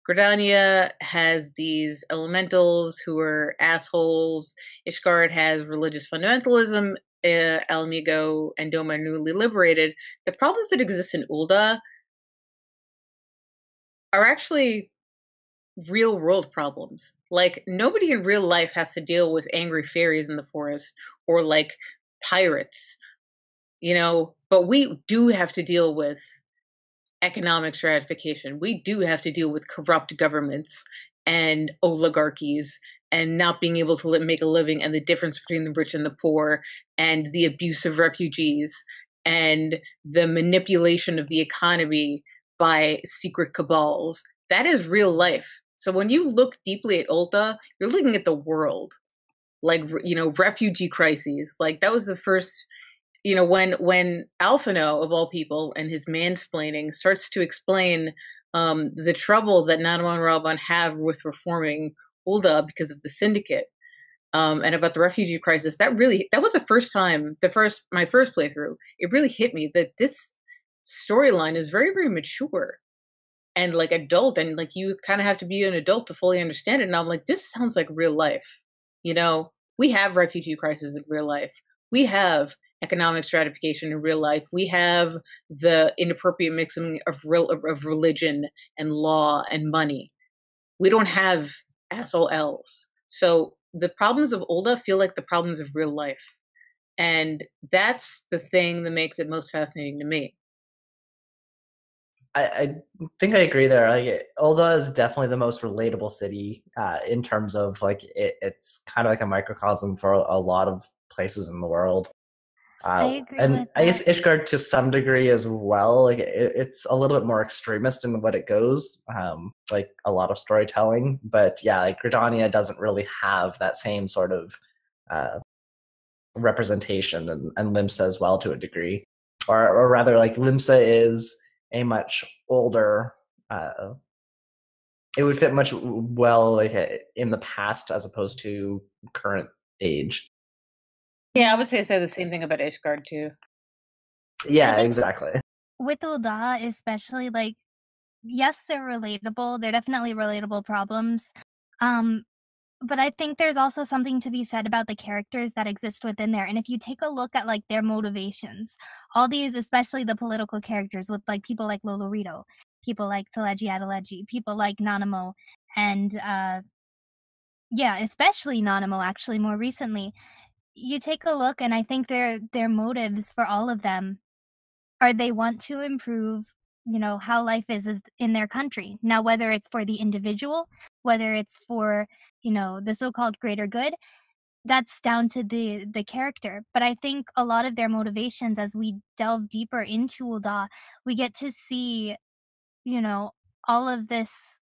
Gridania has these elementals who are assholes. Ishgard has religious fundamentalism. Ala Mhigo and Doma are newly liberated. The problems that exist in Ul'dah are actually real world problems. Like nobody in real life has to deal with angry fairies in the forest or like pirates, but we do have to deal with economic stratification. We do have to deal with corrupt governments and oligarchies and not being able to make a living, and the difference between the rich and the poor, and the abuse of refugees, and the manipulation of the economy by secret cabals. That is real life. So when you look deeply at Ul'dah, you're looking at the world, like, refugee crises. Like that was the first, when Alphino, of all people, and his mansplaining starts to explain the trouble that Nanaman and Raban have with reforming Ul'dah because of the syndicate, and about the refugee crisis. That was the first time, my first playthrough, it really hit me that this storyline is very, very mature and like adult, and like you kind of have to be an adult to fully understand it. And I'm like, this sounds like real life. We have refugee crises in real life. We have economic stratification in real life. We have the inappropriate mixing of religion and law and money. We don't have asshole elves. So the problems of Ul'dah feel like the problems of real life. And that's the thing that makes it most fascinating to me. I think I agree there. Like Ul'dah is definitely the most relatable city in terms of like it's kind of like a microcosm for a lot of places in the world. I agree and with I guess that. Ishgard to some degree as well. Like it's a little bit more extremist in what it goes, like a lot of storytelling. But yeah, like Gridania doesn't really have that same sort of representation, and Limsa as well to a degree, or rather, like Limsa is a much older. It would fit much well like in the past as opposed to current age. Yeah, I would say the same thing about Ishgard too. Yeah, exactly. With Ul'dah, especially, like, yes, they're relatable. They're definitely relatable problems. But I think there's also something to be said about the characters that exist within there. And if you take a look at like their motivations, all these, especially the political characters with like people like Lolorito, people like Teleji Adeleji, people like Nanamo, and especially Nanamo actually more recently. You take a look and I think their motives for all of them are they want to improve, how life is in their country. Now, whether it's for the individual, whether it's for, the so-called greater good, that's down to the character. But I think a lot of their motivations, as we delve deeper into Ul'dah, we get to see, you know, all of this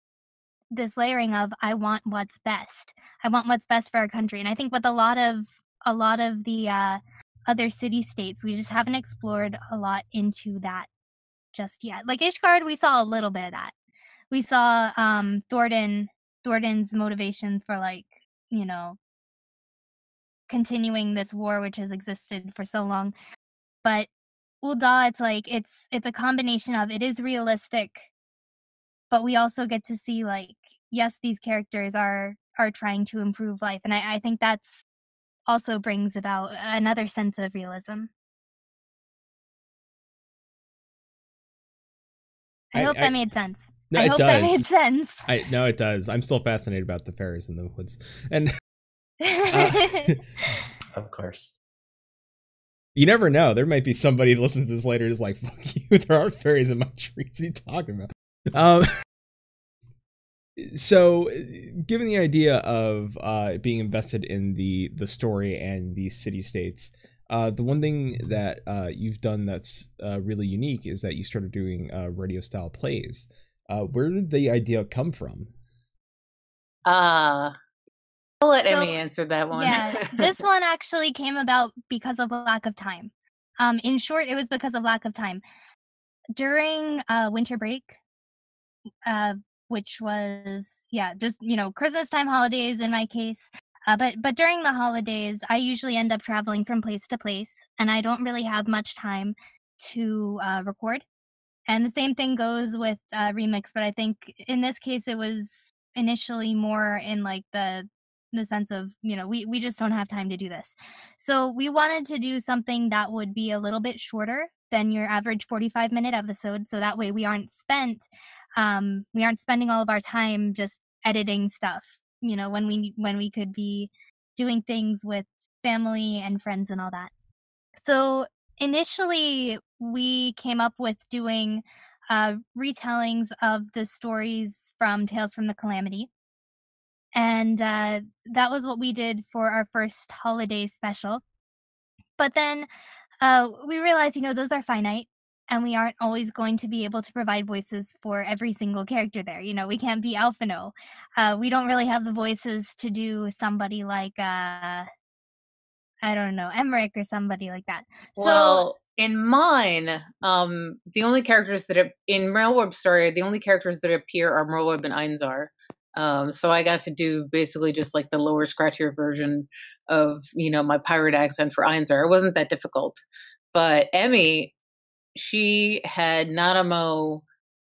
layering of I want what's best. I want what's best for our country. And I think with a lot of the other city states, we just haven't explored a lot into that just yet. Like Ishgard, we saw a little bit of that. We saw Thornton's motivations for, like, you know, continuing this war which has existed for so long. But Ul'dah, it's like it's a combination of, it is realistic, but we also get to see, like, yes, these characters are trying to improve life, and I think that's also brings about another sense of realism. I hope that made sense. No, I it hope does. that made sense. No, it does. I'm still fascinated about the fairies in the woods, and Of course. you never know. There might be somebody who listens to this later who's like, "Fuck you! There are fairies in my trees. What are you talking about?" So, given the idea of being invested in the story and the city states, the one thing that you've done that's really unique is that you started doing radio style plays. Where did the idea come from? I'll let Emmy answer that one. Yeah, this one actually came about because of a lack of time. In short, it was because of lack of time. During winter break, which was, just, Christmas time, holidays in my case. But during the holidays, I usually end up traveling from place to place, and I don't really have much time to record. And the same thing goes with Remix, but I think in this case it was initially more in like the sense of, we just don't have time to do this. So we wanted to do something that would be a little bit shorter than your average 45-minute episode, so that way we aren't spending all of our time just editing stuff, when we could be doing things with family and friends and all that. So initially we came up with doing retellings of the stories from Tales from the Calamity, and that was what we did for our first holiday special. But then we realized, those are finite, and we aren't always going to be able to provide voices for every single character there. We can't be Alphino. We don't really have the voices to do somebody like I don't know, Emmerich or somebody like that. Well, in mine, the only characters that in Merlweb's story, the only characters that appear are Merlweb and Einzar. So I got to do basically just like the lower, scratchier version of, my pirate accent for Einzar. It wasn't that difficult. But Emmy, she had Nanamo,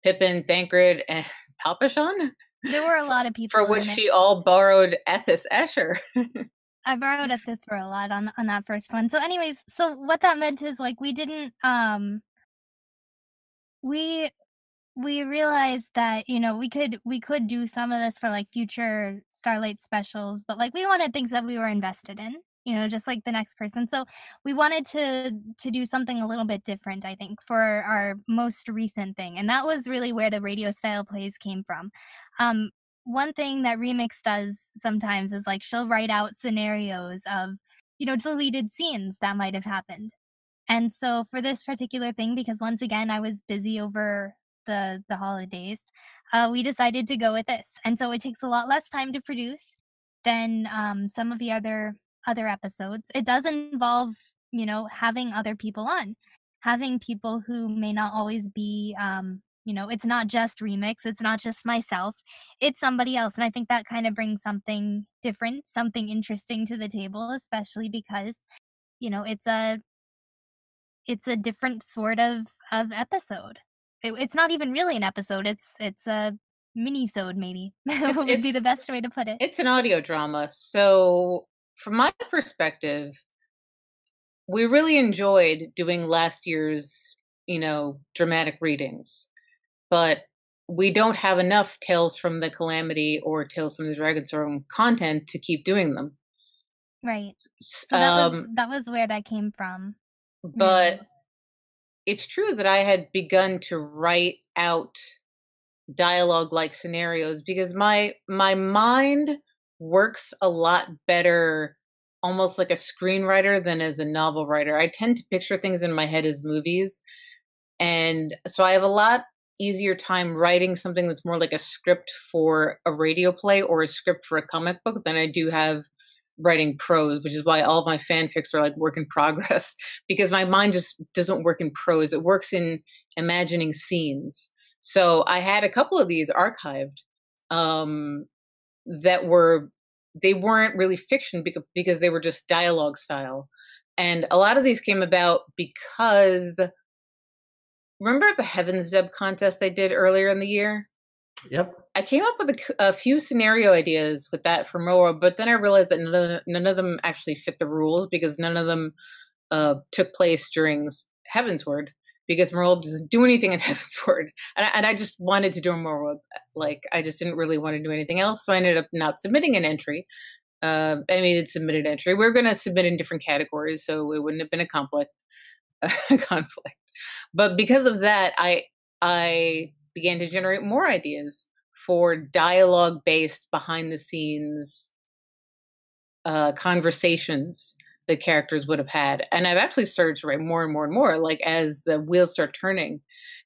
Pippin, Thancred, and Palpachon. There were a lot of people for which she all borrowed Ethis Escher. I borrowed Ethis for a lot on that first one. So anyways, so what that meant is, like, we didn't we realized that, we could do some of this for like future Starlight specials, but like we wanted things that we were invested in, just like the next person. So we wanted to do something a little bit different, I think, for our most recent thing. And that was really where the radio style plays came from. One thing that Remix does sometimes is, like, she'll write out scenarios of, deleted scenes that might have happened. And so for this particular thing, because once again, I was busy over the holidays, we decided to go with this. And so it takes a lot less time to produce than some of the other episodes. It does involve, having other people on, having people who may not always be, it's not just Remix, it's not just myself, it's somebody else. And I think that kind of brings something different, something interesting to the table, especially because, it's a different sort of episode. It's not even really an episode. It's a mini-sode, maybe. Would be the best way to put it. It's an audio drama. So from my perspective, we really enjoyed doing last year's, dramatic readings. But we don't have enough Tales from the Calamity or Tales from the Dragonstorm content to keep doing them. Right. So that was where that came from. But it's true that I had begun to write out dialogue-like scenarios because my mind works a lot better almost like a screenwriter than as a novel writer. I tend to picture things in my head as movies. And so I have a lot easier time writing something that's more like a script for a radio play or a script for a comic book than I do have writing prose, which is why all of my fanfics are like work in progress, because my mind just doesn't work in prose. It works in imagining scenes. So I had a couple of these archived that they weren't really fiction because they were just dialogue style. And a lot of these came about because, remember the Heaven's Deb contest I did earlier in the year? Yep. I came up with a few scenario ideas with that for Moa, but then I realized that none of them actually fit the rules because none of them took place during Heavensward, because Merleb doesn't do anything in Heavensward. And I just wanted to do a Merleb. Like, I just didn't really want to do anything else, so I ended up not submitting an entry. It's submitted an entry. We were going to submit in different categories, so it wouldn't have been a conflict. But because of that, I began to generate more ideas for dialogue-based, behind-the-scenes conversations that characters would have had. And I've actually started to write more and more and more, like as the wheels start turning.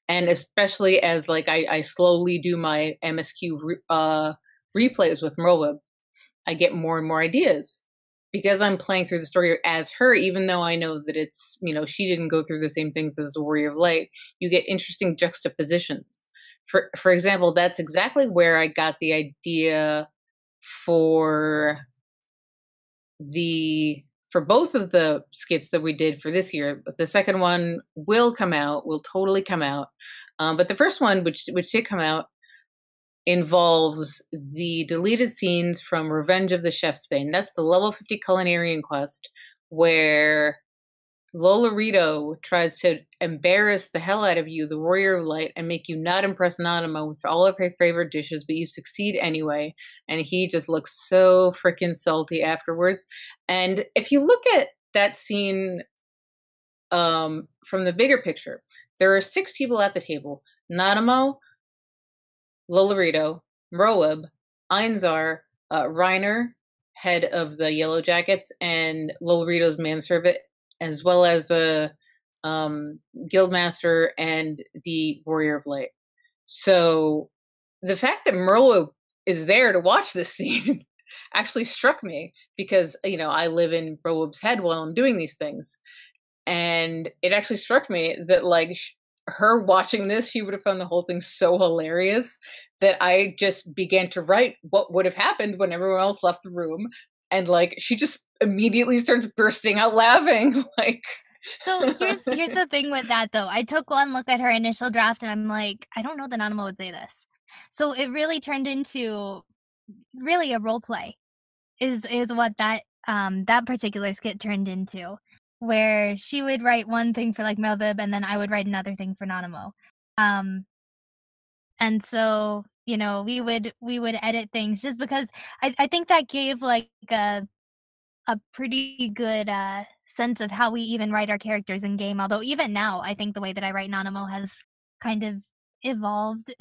And especially as like I slowly do my MSQ replays with Merleb, I get more and more ideas. Because I'm playing through the story as her, even though I know that it's, she didn't go through the same things as the Warrior of Light, you get interesting juxtapositions. For example, that's exactly where I got the idea for both of the skits that we did for this year. The second one will totally come out. But the first one, which did come out, involves the deleted scenes from Revenge of the Chef's Bane. That's the level 50 culinary quest where Lolorito tries to embarrass the hell out of you, the Warrior of Light, and make you not impress Nanamo with all of her favorite dishes, but you succeed anyway. And he just looks so freaking salty afterwards. And if you look at that scene from the bigger picture, there are 6 people at the table. Nanamo, Lolorito, Merleb, Einzar, Reiner, head of the Yellow Jackets, and Lolorito's manservant, as well as the Guildmaster and the Warrior of Light. So the fact that Merleb is there to watch this scene actually struck me because, I live in Merleb's head while I'm doing these things. And it actually struck me that, like, her watching this, she would have found the whole thing so hilarious that I just began to write what would have happened when everyone else left the room. And like, she just immediately starts bursting out laughing. Like, so here's the thing with that though. I took one look at her initial draft and I'm like, I don't know that Nanamo would say this. So it really turned into really a role play is what that particular skit turned into, where she would write one thing for like Melvib and then I would write another thing for Nanamo. And so, we would edit things just because I think that gave like a pretty good sense of how we even write our characters in game. Although even now, I think the way that I write Nanamo has kind of evolved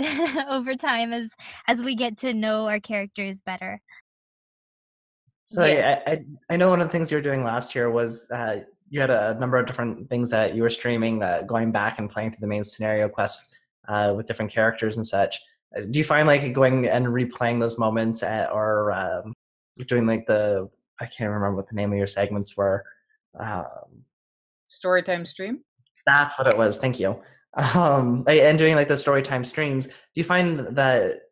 over time as we get to know our characters better. So Yes. I know one of the things you were doing last year was you had a number of different things that you were streaming, going back and playing through the main scenario quest with different characters and such. Do you find like going and replaying those moments or doing like I can't remember what the name of your segments were. Storytime stream? That's what it was. Thank you. And doing like the storytime streams, do you find that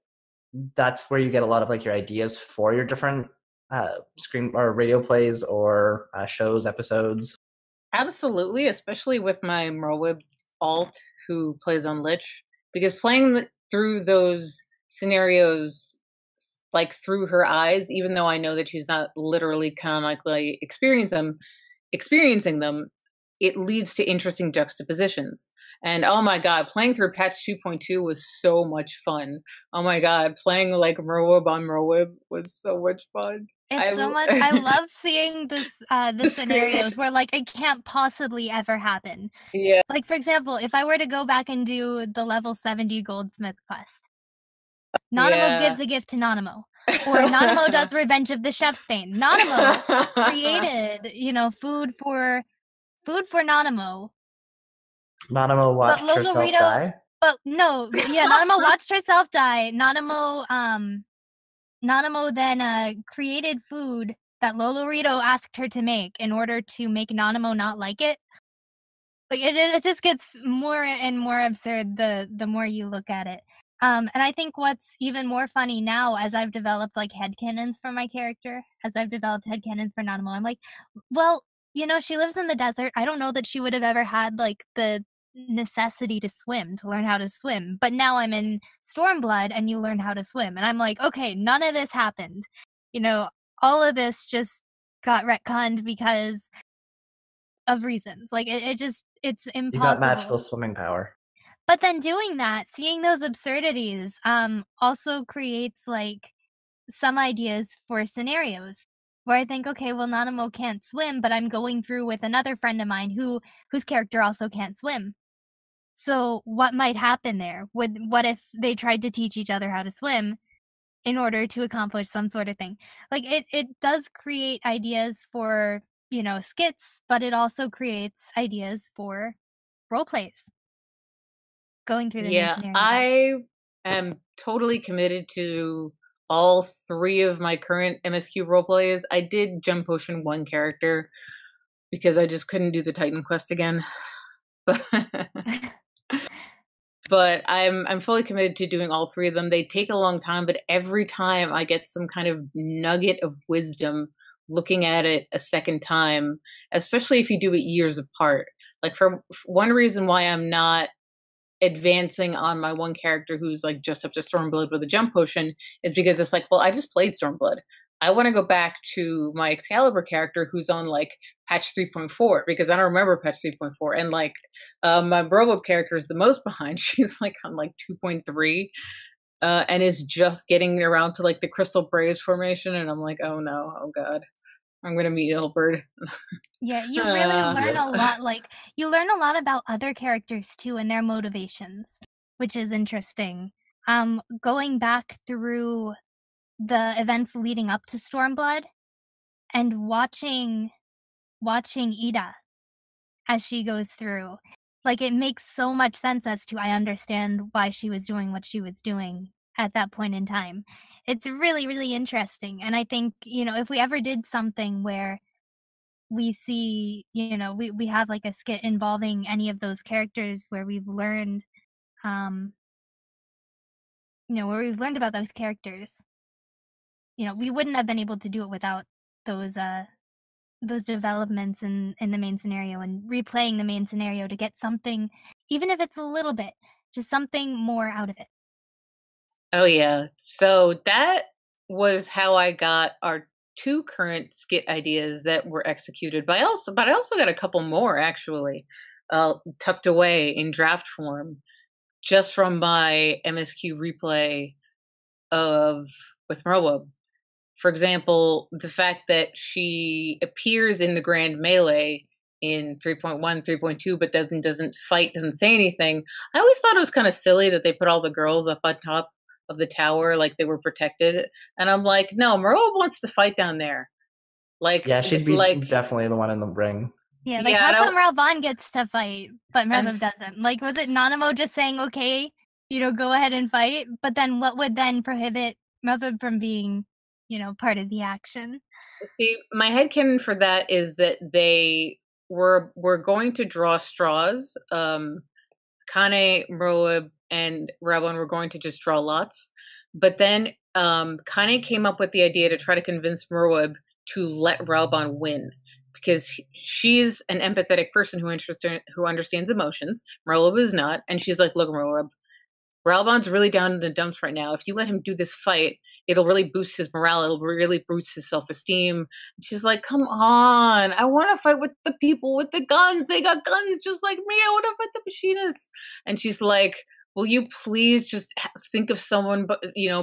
that's where you get a lot of like your ideas for your different screen or radio plays or shows, episodes? Absolutely, especially with my Merleb alt who plays on Lich, because playing through those scenarios like through her eyes, even though I know that she's not literally canonically experiencing them, it leads to interesting juxtapositions. And oh my god, playing through patch 2.2 was so much fun. Oh my god, playing like Merleb on Merleb was so much fun. It's so much. I love seeing this the scenarios where like it can't possibly ever happen. Yeah. Like for example, if I were to go back and do the level 70 Goldsmith quest, Nanamo gives a gift to Nanamo. Or Nanamo does Revenge of the Chef's Bane. Nanamo created, food for Nanamo. Nanamo watched herself die. But no, yeah, Nanamo watched herself die. Nanamo then created food that Lolorito asked her to make in order to make Nanamo not like it. Like it just gets more and more absurd the more you look at it. And I think what's even more funny now, as I've developed like headcanons for my character, as I've developed headcanons for Nanamo, I'm like, well, she lives in the desert. I don't know that she would have ever had like the necessity to swim, to learn how to swim. But now I'm in Stormblood and you learn how to swim. And I'm like, okay, none of this happened. All of this just got retconned because of reasons. Like it's impossible. You got magical swimming power. But then doing that, seeing those absurdities, also creates like some ideas for scenarios where I think, okay, well, Nanamo can't swim, but I'm going through with another friend of mine whose character also can't swim. So what might happen there? What if they tried to teach each other how to swim in order to accomplish some sort of thing? Like it does create ideas for, skits, but it also creates ideas for role plays. Going through the main scenario. I am totally committed to all 3 of my current MSQ roleplays. I did Gem Potion 1 character because I just couldn't do the Titan quest again. But I'm fully committed to doing all 3 of them. They take a long time, but every time I get some kind of nugget of wisdom looking at it a second time, especially if you do it years apart. Like for one reason why I'm not advancing on my one character who's like just up to Stormblood with a Gem Potion is because it's like, well, I just played Stormblood. I want to go back to my Excalibur character who's on like patch 3.4 because I don't remember patch 3.4. And like my Robo character is the most behind. She's like on like 2.3 and is just getting around to like the Crystal Braves formation. And I'm like, oh no, oh God, I'm going to meet Ilberd. Yeah, you really learn a lot. Like you learn a lot about other characters too and their motivations, which is interesting. Going back through the events leading up to Stormblood and watching Ida as she goes through, like it makes so much sense as to I understand why she was doing what she was doing at that point in time. It's really, really interesting. And I think, if we ever did something where we see, we have like a skit involving any of those characters where we've learned, where we've learned about those characters, we wouldn't have been able to do it without those developments in the main scenario and replaying the main scenario to get something, even if it's a little bit, just something more out of it. Oh yeah. So that was how I got our 2 current skit ideas that were executed. But I also got a couple more actually tucked away in draft form just from my MSQ replay with Merlub. For example, the fact that she appears in the Grand Melee in 3.1, 3.2, but then doesn't fight, doesn't say anything. I always thought it was kind of silly that they put all the girls up on top of the tower like they were protected. And I'm like, no, Merlub wants to fight down there. Like, yeah, she'd be like, definitely the one in the ring. Yeah, like how come Raoban gets to fight, but Merlub doesn't? Like, was it Nanamo just saying, okay, go ahead and fight? But then what would then prohibit Merlub from being, part of the action? See, my headcanon for that is that they were going to draw straws. Kane, Merlub, and Raoban were going to just draw lots. But then Kane came up with the idea to try to convince Merlub to let Raoban win. Because she's an empathetic person who understands emotions. Merlub is not. And she's like, look, Merlub, Raoban's really down in the dumps right now. If you let him do this fight, it'll really boost his morale. It'll really boost his self-esteem. And she's like, come on. I want to fight with the people with the guns. They got guns just like me. I want to fight the machinists. And she's like, will you please just think of someone,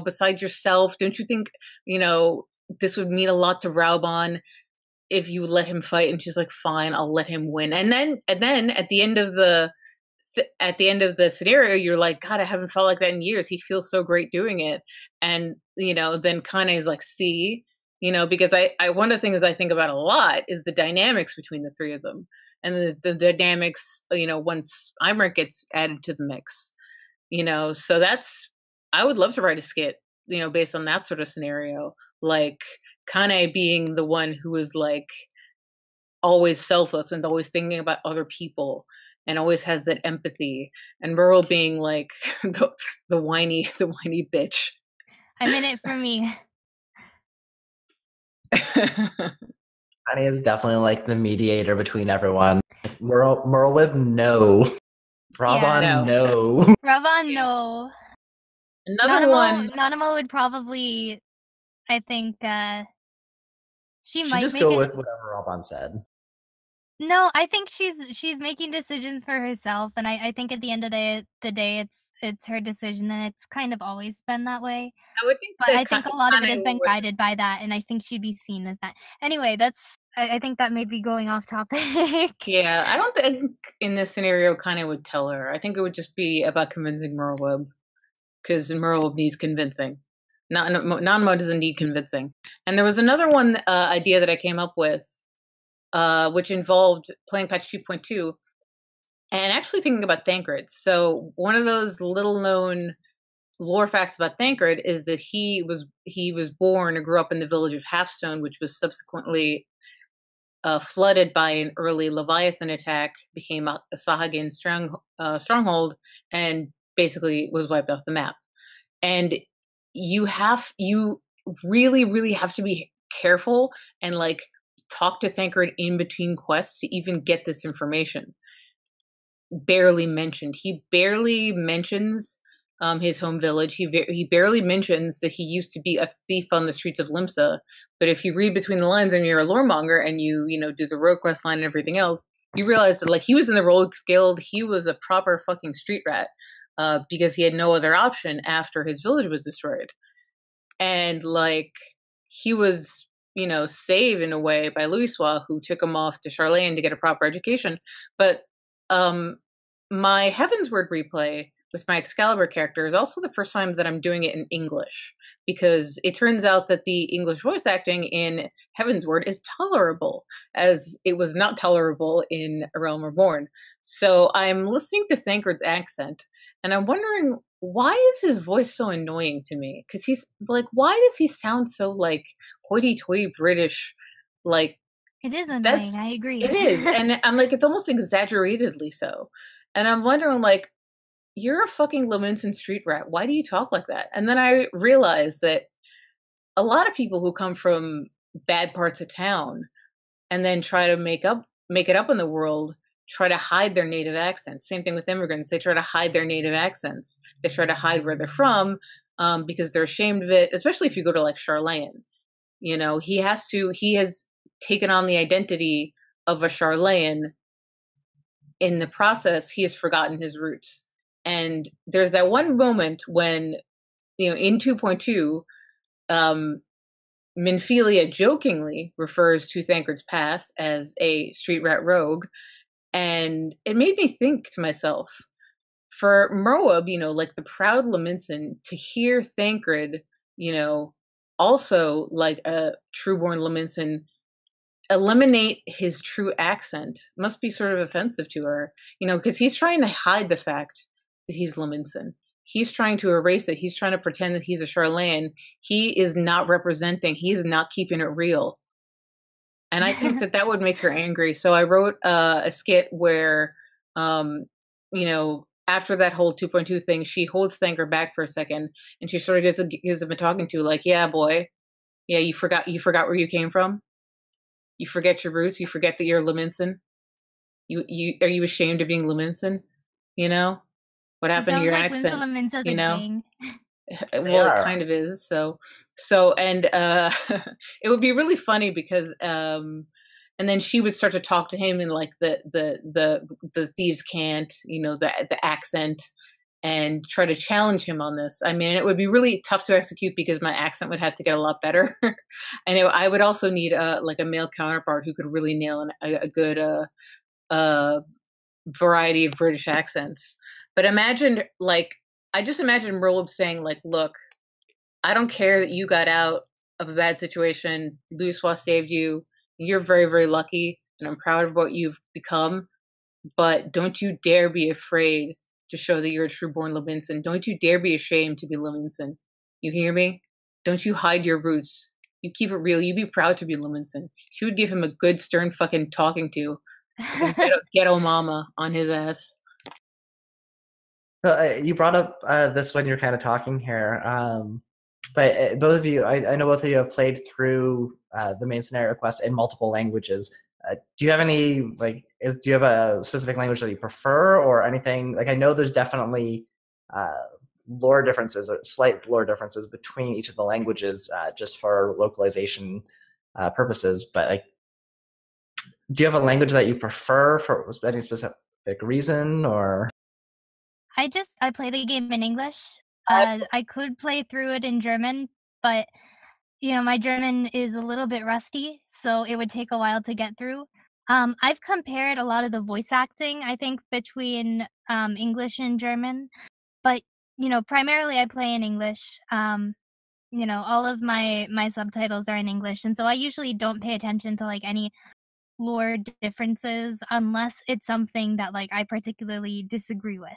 besides yourself? Don't you think, this would mean a lot to Raoban if you let him fight? And she's like, fine, I'll let him win. And then at the end of the at the end of the scenario, you're like, God, I haven't felt like that in years. He feels so great doing it. And, then Kane is like, see, because I one of the things I think about a lot is the dynamics between the three of them. And the dynamics, once Imric gets added to the mix, so I would love to write a skit, based on that sort of scenario, like Kane being the one who is like always selfless and always thinking about other people and always has that empathy, and Merle being like the whiny bitch. I'm in it for me. Honey is definitely like the mediator between everyone. Merlwib, no. Raban, Yeah. no. Raban, no. Another one. Nanamo would probably, I think, she might just make go it. with whatever Raban said. No, I think she's making decisions for herself, and I think at the end of the day, it's her decision, and it's kind of always been that way. I would think, but I think a lot of it has been guided by that, and I think she'd be seen as that. Anyway, I think that may be going off topic. Yeah, I don't think in this scenario Kane would tell her. I think it would just be about convincing Merlwib, because Merlwib needs convincing. Nanamo doesn't need convincing. And there was another one idea that I came up with, which involved playing patch 2.2 and actually thinking about Thancred. So one of those little known lore facts about Thancred is that he was born and grew up in the village of Halfstone, which was subsequently flooded by an early Leviathan attack, became a Sahagin stronghold, and basically was wiped off the map. And you really, really have to be careful and like talk to Thancred in between quests to even get this information. Barely mentioned. He barely mentions his home village. He barely mentions that he used to be a thief on the streets of Limsa. But if you read between the lines and you're a loremonger and you do the rogue quest line and everything else, you realize that like he was in the Rogues Guild. He was a proper fucking street rat because he had no other option after his village was destroyed. And like he was saved in a way by Louisoix, who took him off to Charlene to get a proper education. But my Heavensward replay with my Excalibur character is also the first time that I'm doing it in English, because it turns out that the English voice acting in Heavensward is tolerable, as it was not tolerable in A Realm Reborn. So I'm listening to Thancred's accent, and I'm wondering, why is his voice so annoying to me? Because he's like, why does he sound so like hoity-toity British? Like, it is annoying. I agree. It is, and I'm like, it's almost exaggeratedly so. And I'm wondering, like, you're a fucking Leminson street rat. Why do you talk like that? And then I realized that a lot of people who come from bad parts of town and then try to make it up in the world try to hide their native accents. Same thing with immigrants. They try to hide their native accents. They try to hide where they're from because they're ashamed of it, especially if you go to like Charlayan. He has taken on the identity of a Charlayan. In the process, he has forgotten his roots. And there's that one moment when, in 2.2, Minfilia jokingly refers to Thancred's past as a street rat rogue. And it made me think to myself, for Merlwib, like the proud Leminson, to hear Thancred, also like a trueborn Leminson, eliminate his true accent must be sort of offensive to her, because he's trying to hide the fact that he's Leminson. He's trying to erase it. He's trying to pretend that he's a Charlayan. He is not representing. He is not keeping it real. And I think that would make her angry. So I wrote a skit where, after that whole 2.2 thing, she holds Thancred back for a second, and she sort of gives him a talking to, like, yeah, boy. Yeah, you forgot where you came from? You forget your roots? You forget that you're Leminson? Are you ashamed of being Leminson? What happened to your accent? Well, it kind of is. So, and it would be really funny because, and then she would start to talk to him in like the thieves' cant, the accent, and try to challenge him on this. I mean, it would be really tough to execute because my accent would have to get a lot better, and I would also need like a male counterpart who could really nail a good variety of British accents. But imagine, like, I just imagine Merle saying, like, look, I don't care that you got out of a bad situation. Louisoix saved you. You're very, very lucky, and I'm proud of what you've become. But don't you dare be afraid to show that you're a true-born Levinson. Don't you dare be ashamed to be Levinson. You hear me? Don't you hide your roots. You keep it real. You be proud to be Levinson. She would give him a good, stern fucking talking to. Ghetto mama on his ass. So you brought up this when you're kind of talking here, but both of you, I know both of you have played through the main scenario quest in multiple languages. Do you have any, like, do you have a specific language that you prefer or anything? Like, I know there's definitely lore differences, or slight lore differences between each of the languages just for localization purposes, but like, do you have a language that you prefer for any specific reason, or? I play the game in English. I could play through it in German, but you know, my German is a little bit rusty, so it would take a while to get through. I've compared a lot of the voice acting, I think, between English and German, but you know, primarily I play in English. You know, all of my subtitles are in English, and so I usually don't pay attention to like any lore differences unless it's something that like I particularly disagree with.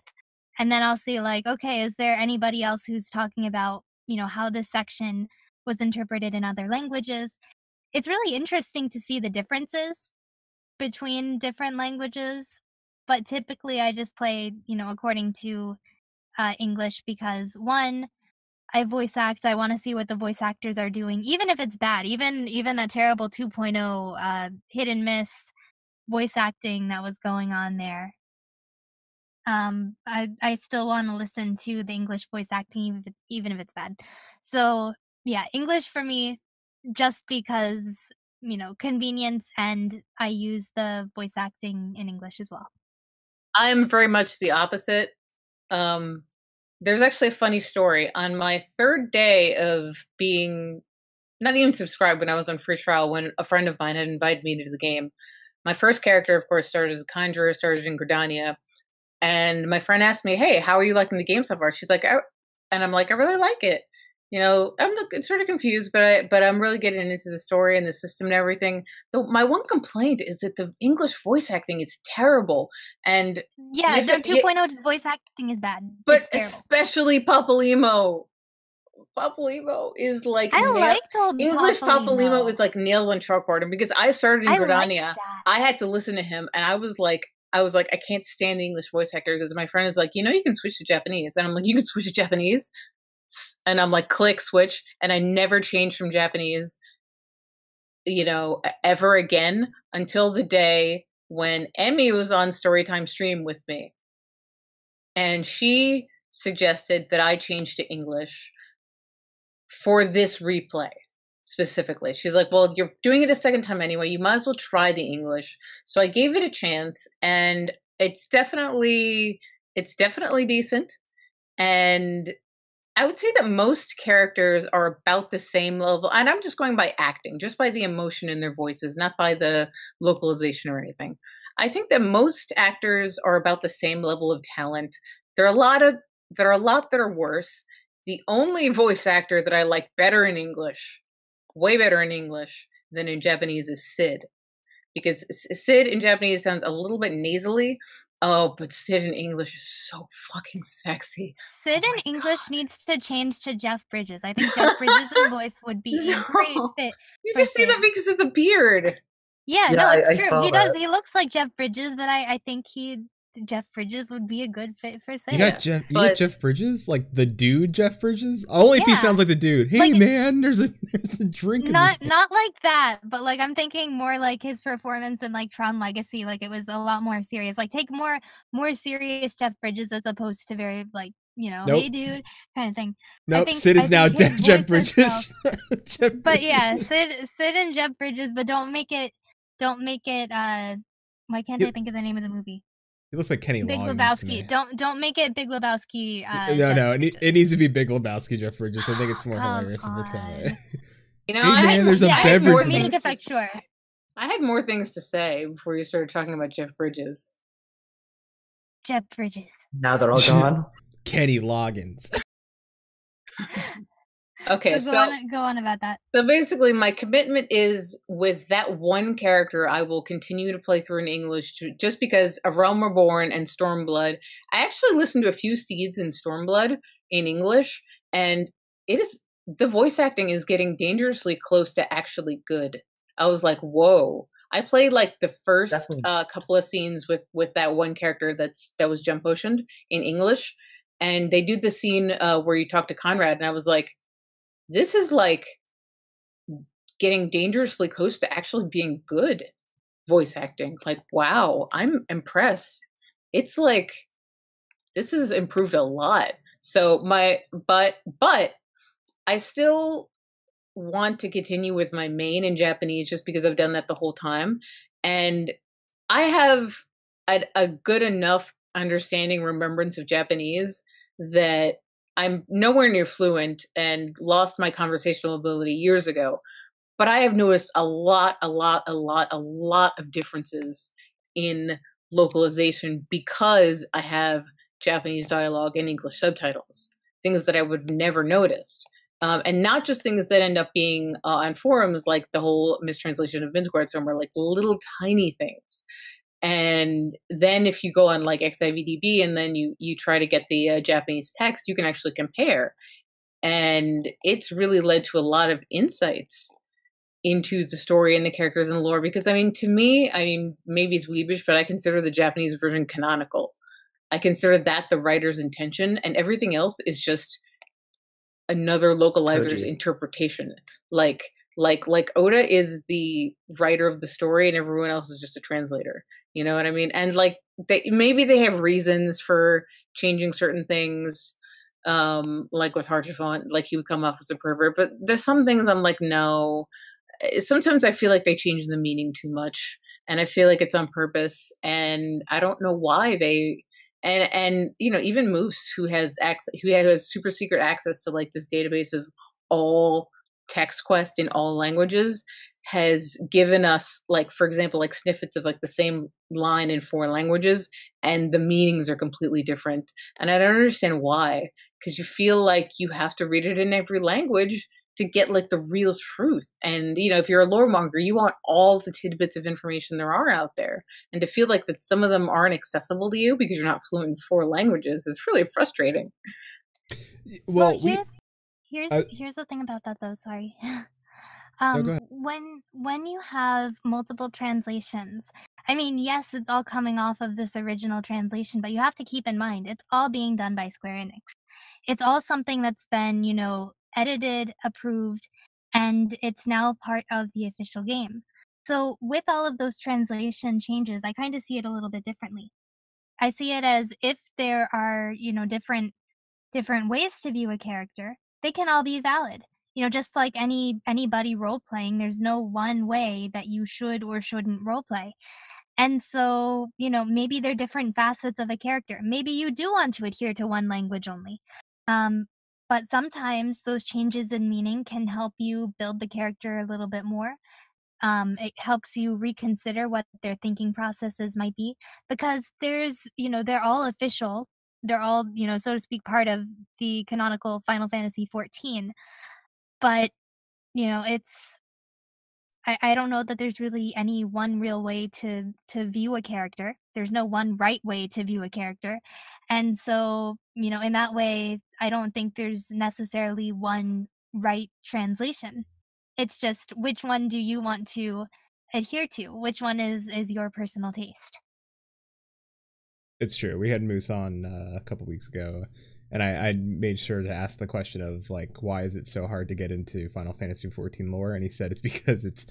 And then I'll see like, okay, is there anybody else who's talking about, you know, how this section was interpreted in other languages? It's really interesting to see the differences between different languages, but typically I just play, you know, according to English because one, I voice act. I want to see what the voice actors are doing, even if it's bad. Even that terrible 2.0 hit and miss voice acting that was going on there. I still want to listen to the English voice acting, even if it's bad. So yeah, English for me, just because, you know, convenience, and I use the voice acting in English as well. I'm very much the opposite. There's actually a funny story. On my third day of being not even subscribed when I was on free trial, when a friend of mine had invited me to the game, my first character, of course, started as a conjurer, started in Gridania. And my friend asked me, hey, how are you liking the game so far? She's like, and I'm like, I really like it. You know, I'm sort of confused, but I'm really getting into the story and the system and everything. My one complaint is that the English voice acting is terrible. And yeah, the 2.0 voice acting is bad. But especially Papalymo. Papalymo is like English Papalymo is like nails on chalkboard. And because I started in Gridania, I had to listen to him, and I was like, I can't stand the English voice actor, because my friend is like, you know, you can switch to Japanese. And I'm like, you can switch to Japanese? And I'm like, click, switch. And I never changed from Japanese, you know, ever again until the day when Emmy was on Storytime stream with me. And she suggested that I change to English for this replay. Specifically, she's like, well, you're doing it a second time anyway, you might as well try the English. So I gave it a chance, and it's definitely decent. And I would say that most characters are about the same level, and I'm just going by acting, just by the emotion in their voices, not by the localization or anything. I think that most actors are about the same level of talent. There are a lot that are worse. The only voice actor that I like better in English, way better in English than in Japanese, is Sid. Because Sid in Japanese sounds a little bit nasally. Oh, but Sid in English is so fucking sexy. Sid in English needs to change to Jeff Bridges. I think Jeff Bridges' voice would be a great fit. You just say that because of the beard. Yeah, no, it's true. He does. He looks like Jeff Bridges, but I think Jeff Bridges would be a good fit for Sid. You got Jeff Bridges, like the dude Jeff Bridges. Only if he sounds like the dude. Hey, like, man, there's a drink. Not like that, but like I'm thinking more like his performance in like Tron Legacy. Like it was a lot more serious. Like take more serious Jeff Bridges as opposed to very like, you know, hey dude kind of thing. Nope, Sid is now Jeff Bridges. But yeah, Sid and Jeff Bridges, but don't make it. Why can't I think of the name of the movie? He looks like Kenny Big Loggins. Lebowski. Don't make it Big Lebowski. No, it needs to be Big Lebowski, Jeff Bridges. I think it's more hilarious at the time. You know, hey, man, there's a beverage. I had more things to say before you started talking about Jeff Bridges. Jeff Bridges. Now they're all gone. Kenny Loggins. Okay, So so go on about that. So basically, my commitment is with that one character, I will continue to play through in English just because of Realm Reborn and Stormblood. I actually listened to a few seeds in Stormblood in English, and the voice acting is getting dangerously close to actually good. I was like, whoa. I played like the first couple of scenes with that one character that was jump potioned in English, and they do the scene where you talk to Conrad, and I was like, this is like getting dangerously close to actually being good voice acting. Like, wow, I'm impressed. It's like, this has improved a lot. So but I still want to continue with my main in Japanese just because I've done that the whole time. And I have a good enough understanding, remembrance of Japanese that I'm nowhere near fluent and lost my conversational ability years ago. But I have noticed a lot of differences in localization because I have Japanese dialogue and English subtitles, things that I would have never noticed. And not just things that end up being on forums, like the whole mistranslation of Midgard somewhere, like little tiny things. And then if you go on like XIVDB and then you try to get the Japanese text, you can actually compare. And it's really led to a lot of insights into the story and the characters and the lore. Because, I mean, to me, maybe it's weebish, but I consider the Japanese version canonical. I consider that the writer's intention, and everything else is just another localizer's interpretation. Like Oda is the writer of the story and everyone else is just a translator. You know what I mean? And like maybe they have reasons for changing certain things. Like with Haurchefant, like he would come off as a pervert, but there's some things I'm like, no. Sometimes I feel like they change the meaning too much, and I feel like it's on purpose, and I don't know why they. And you know, even Moose, who has super secret access to like this database of all text quest in all languages, has given us, like, for example, like snippets of like the same line in 4 languages, and the meanings are completely different. And I don't understand why, because you feel like you have to read it in every language to get like the real truth. And you know, if you're a lore monger, you want all the tidbits of information there are out there, and to feel like that some of them aren't accessible to you because you're not fluent in 4 languages is really frustrating. Well, here's the thing about that though. Sorry. No, go ahead. When you have multiple translations, I mean, yes, it's all coming off of this original translation, but you have to keep in mind it's all being done by Square Enix. It's all something that's been, you know, edited, approved, and it's now part of the official game. So with all of those translation changes, I kind of see it a little bit differently. I see it as if there are, you know, different ways to view a character, they can all be valid. You know, just like anybody role playing, there's no one way that you should or shouldn't role play. And so, you know, maybe they're different facets of a character. Maybe you do want to adhere to one language only. But sometimes those changes in meaning can help you build the character a little bit more. It helps you reconsider what their thinking processes might be, because there's, you know, they're all official. They're all, you know, so to speak, part of the canonical Final Fantasy XIV. But, you know, I don't know that there's really any one real way to view a character. There's no one right way to view a character. And so, you know, in that way, I don't think there's necessarily one right translation. It's just, which one do you want to adhere to? Which one is your personal taste? It's true. We had Moose on a couple weeks ago, and I made sure to ask the question of like, why is it so hard to get into Final Fantasy XIV lore? And he said it's because it's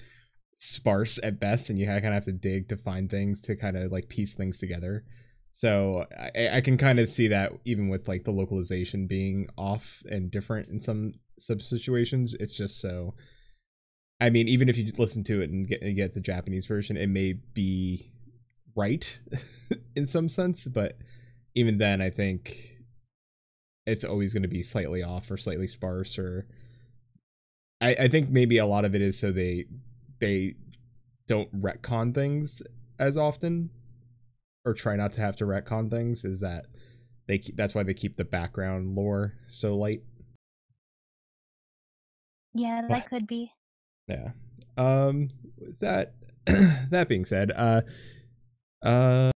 sparse at best, and you kind of have to dig to find things to kind of like piece things together. So I can kind of see that even with like the localization being off and different in some situations. It's just so. I mean, even if you listen to it and get the Japanese version, it may be right in some sense, but even then, I think it's always going to be slightly off or slightly sparse. Or I think maybe a lot of it is so they don't retcon things as often. or try not to have to retcon things, is that that's why they keep the background lore so light. Yeah, that could be. Yeah. That that being said, how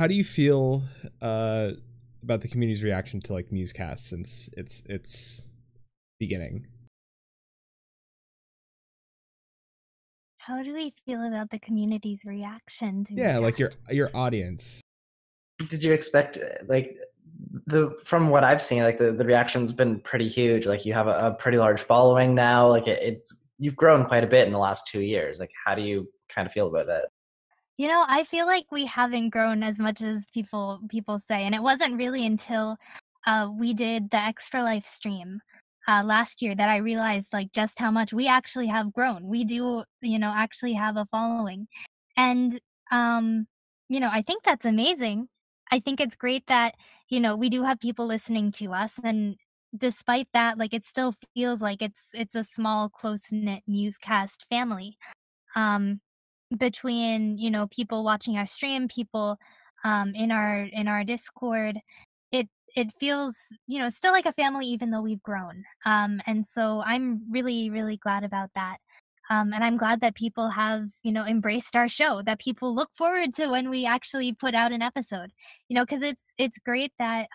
do you feel about the community's reaction to like Musecast since its beginning? How do we feel about the community's reaction to Yeah, like Musecast? your audience. Did you expect like from what I've seen, like the reaction's been pretty huge. Like you have a pretty large following now. Like it's you've grown quite a bit in the last 2 years. Like how do you kind of feel about that? You know, I feel like we haven't grown as much as people say, and it wasn't really until we did the Extra Life stream last year that I realized like just how much we actually have grown. We do, you know, actually have a following, and you know, I think that's amazing. I think it's great that, you know, we do have people listening to us, and despite that, like it still feels like it's a small, close knit Musecast family. Um, between, you know, people watching our stream, people in our Discord, it feels, you know, still like a family even though we've grown. And so I'm really, really glad about that. And I'm glad that people have, you know, embraced our show, that people look forward to when we actually put out an episode. You know, because it's great that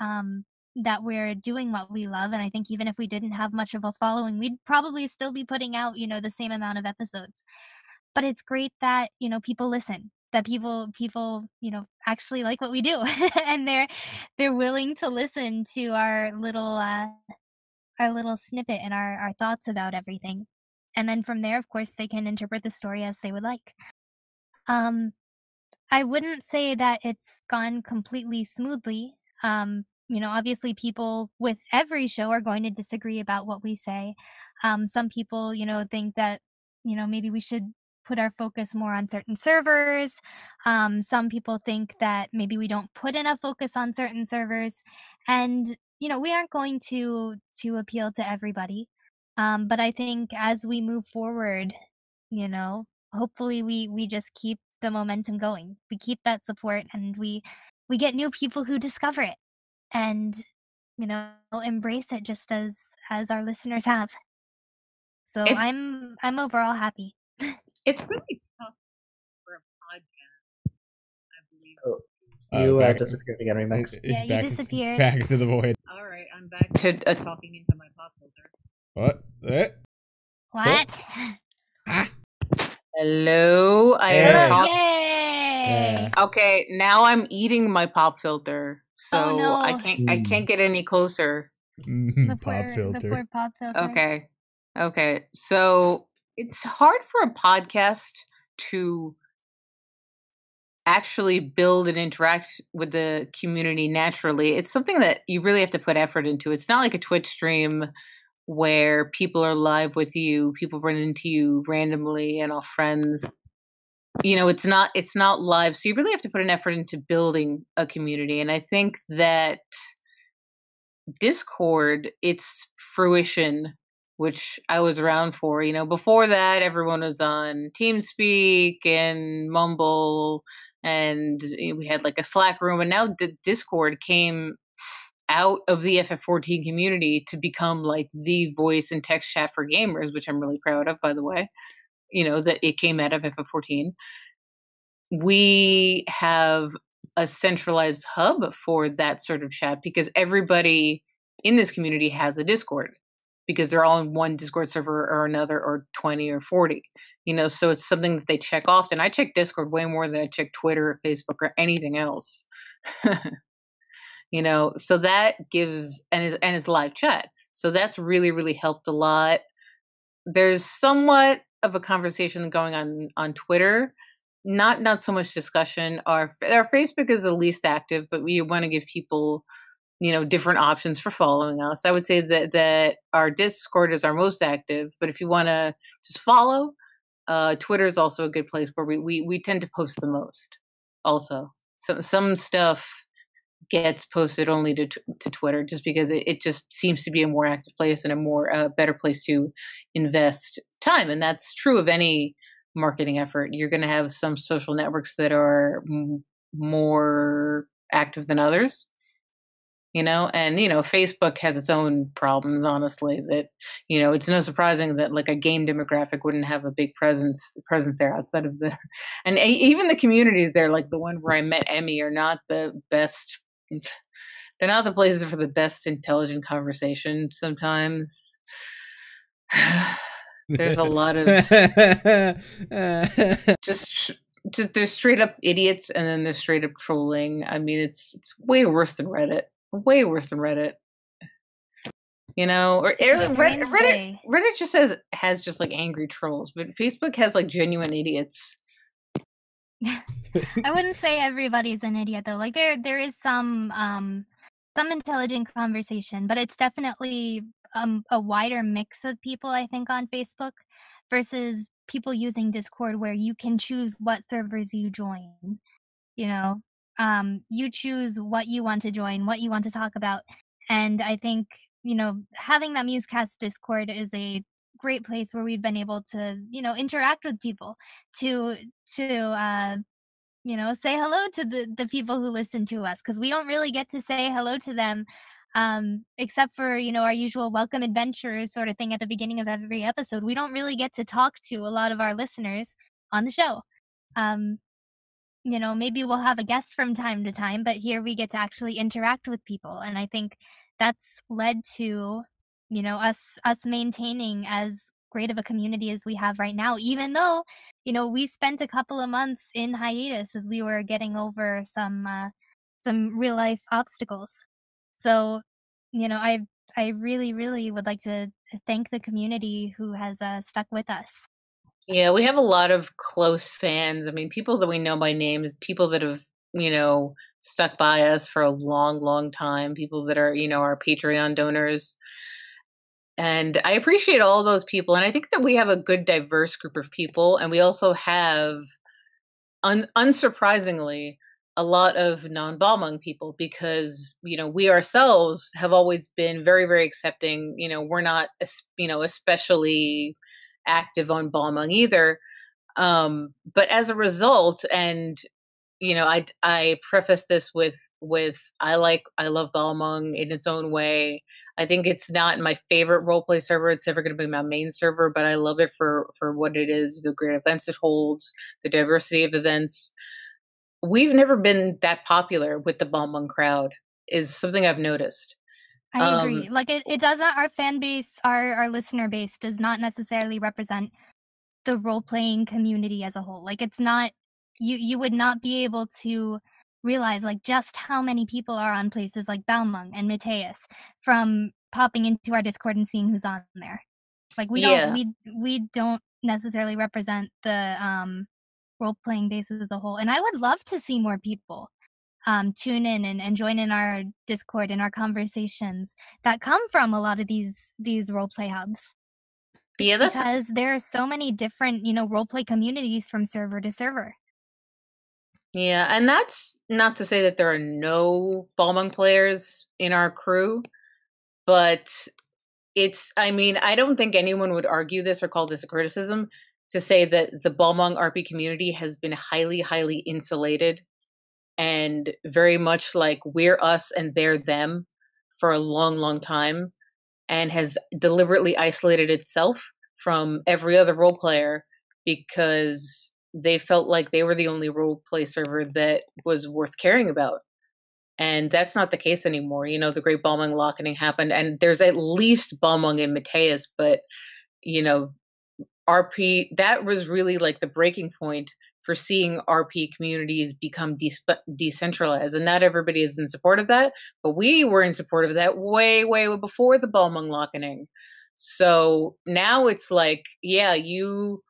that we're doing what we love. And I think even if we didn't have much of a following, we'd probably still be putting out, you know, the same amount of episodes. But it's great that, you know, people listen, that people, you know, actually like what we do, and they're willing to listen to our little snippet and our thoughts about everything. And then from there, of course, they can interpret the story as they would like. I wouldn't say that it's gone completely smoothly. You know, obviously people with every show are going to disagree about what we say. Some people, you know, think that, you know, maybe we should put our focus more on certain servers. Some people think that maybe we don't put enough focus on certain servers. And, you know, we aren't going to appeal to everybody. But I think as we move forward, you know, hopefully we just keep the momentum going. We keep that support, and we get new people who discover it and, you know, embrace it just as our listeners have. So It's I'm overall happy. it's really tough for a podcast, I believe. Oh, Uh, you back- disappeared again, Remix. Yeah, you back- disappeared. Back to the void. All right, I'm back to talking into my pop filter. What? What? Ah. Hello, I am Hey. talking. Yay! Okay, now I'm eating my pop filter, so no. I can't get any closer. The Pop filter. The poor pop filter. Okay. So it's hard for a podcast to actually build and interact with the community naturally. It's something that you really have to put effort into. It's not like a Twitch stream where people are live with you, people run into you randomly and all friends. You know, it's not live. So you really have to put an effort into building a community. And I think that Discord, its fruition, which I was around for, you know, before that, everyone was on TeamSpeak and Mumble, and we had like a Slack room. And now the Discord came out of the FF14 community to become like the voice and text chat for gamers, which I'm really proud of, by the way. You know, that it came out of FF14. We have a centralized hub for that sort of chat because everybody in this community has a Discord because they're all in one Discord server or another, or 20 or 40, you know, so it's something that they check often. I check Discord way more than I check Twitter or Facebook or anything else. You know, so that gives, and is live chat. So that's really, really helped a lot. There's somewhat of a conversation going on Twitter, not so much discussion. Our Facebook is the least active, but we want to give people, you know, different options for following us. I would say that our Discord is our most active, but if you want to just follow, Twitter is also a good place where we tend to post the most. Also, some stuff gets posted only to Twitter just because it just seems to be a more active place and a more better place to invest time. And that's true of any marketing effort. You're going to have some social networks that are more active than others. And Facebook has its own problems, honestly, that it's no surprising that like a game demographic wouldn't have a big presence there outside of the and even the communities there, like the one where I met Emmy, are not the best. They're not the places for the best intelligent conversation sometimes. There's a lot of just there's straight up idiots, and then there's straight up trolling. I mean, it's way worse than Reddit. Way worse than Reddit. Or Reddit just has just like angry trolls, but Facebook has like genuine idiots. I wouldn't say everybody's an idiot though. Like there is some intelligent conversation, but it's definitely a wider mix of people, I think, on Facebook versus people using Discord, where you can choose what servers you join. You choose what you want to join, what you want to talk about, and I think having that Musecast Discord is a great place where we've been able to interact with people, to say hello to the people who listen to us, because we don't really get to say hello to them except for our usual welcome adventures sort of thing at the beginning of every episode. We don't really get to talk to a lot of our listeners on the show. Maybe we'll have a guest from time to time, but here we get to actually interact with people, and I think that's led to us maintaining as great of a community as we have right now, even though we spent a couple of months in hiatus as we were getting over some real life obstacles. So I really, really would like to thank the community who has stuck with us. Yeah, we have a lot of close fans. I mean, people that we know by name, people that have stuck by us for a long, long time, people that are our Patreon donors. And I appreciate all those people. And I think that we have a good, diverse group of people. And we also have, unsurprisingly, a lot of non-Balmung people, because, we ourselves have always been very, very accepting. We're not, especially active on Balmung either. But as a result, and I preface this with I love Balmung in its own way. I think it's not my favorite roleplay server. It's never going to be my main server, but I love it for what it is, the great events it holds, the diversity of events. We've never been that popular with the Balmung crowd, is something I've noticed. I agree. Like it doesn't, our fan base, our listener base does not necessarily represent the role-playing community as a whole. Like it's not, you would not be able to realize like just how many people are on places like Balmung and Mateus from popping into our Discord and seeing who's on there. Like we don't necessarily represent the role-playing base as a whole. And I would love to see more people tune in and join in our Discord and our conversations that come from a lot of these roleplay hubs. Yeah, because there are so many different, roleplay communities from server to server. Yeah, and that's not to say that there are no Balmung players in our crew, but I don't think anyone would argue this or call this a criticism to say that the Balmung RP community has been highly, highly insulated and very much like we're us and they're them for a long, long time, and has deliberately isolated itself from every other role player because they felt like they were the only role play server that was worth caring about. And that's not the case anymore. The Great Balmung Lockening happened, and there's at least Balmung in Mateus, but, RP, that was really like the breaking point for seeing RP communities become decentralized. And not everybody is in support of that, but we were in support of that way, way before the Balmung Lockening. So now it's like, yeah, you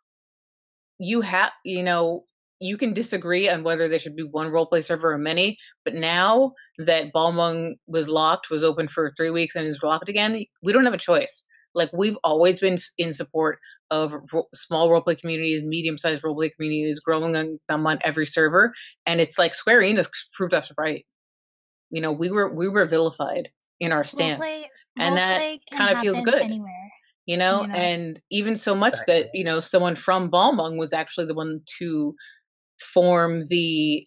have, you can disagree on whether there should be one roleplay server or many, but now that Balmung was open for 3 weeks and is locked again, we don't have a choice. Like, we've always been in support of small roleplay communities, medium-sized roleplay communities, growing them on every server, and it's like Square Enix proved us right. We were vilified in our stance, and that kind of feels good. Anywhere. And even so much that someone from Balmung was actually the one to form the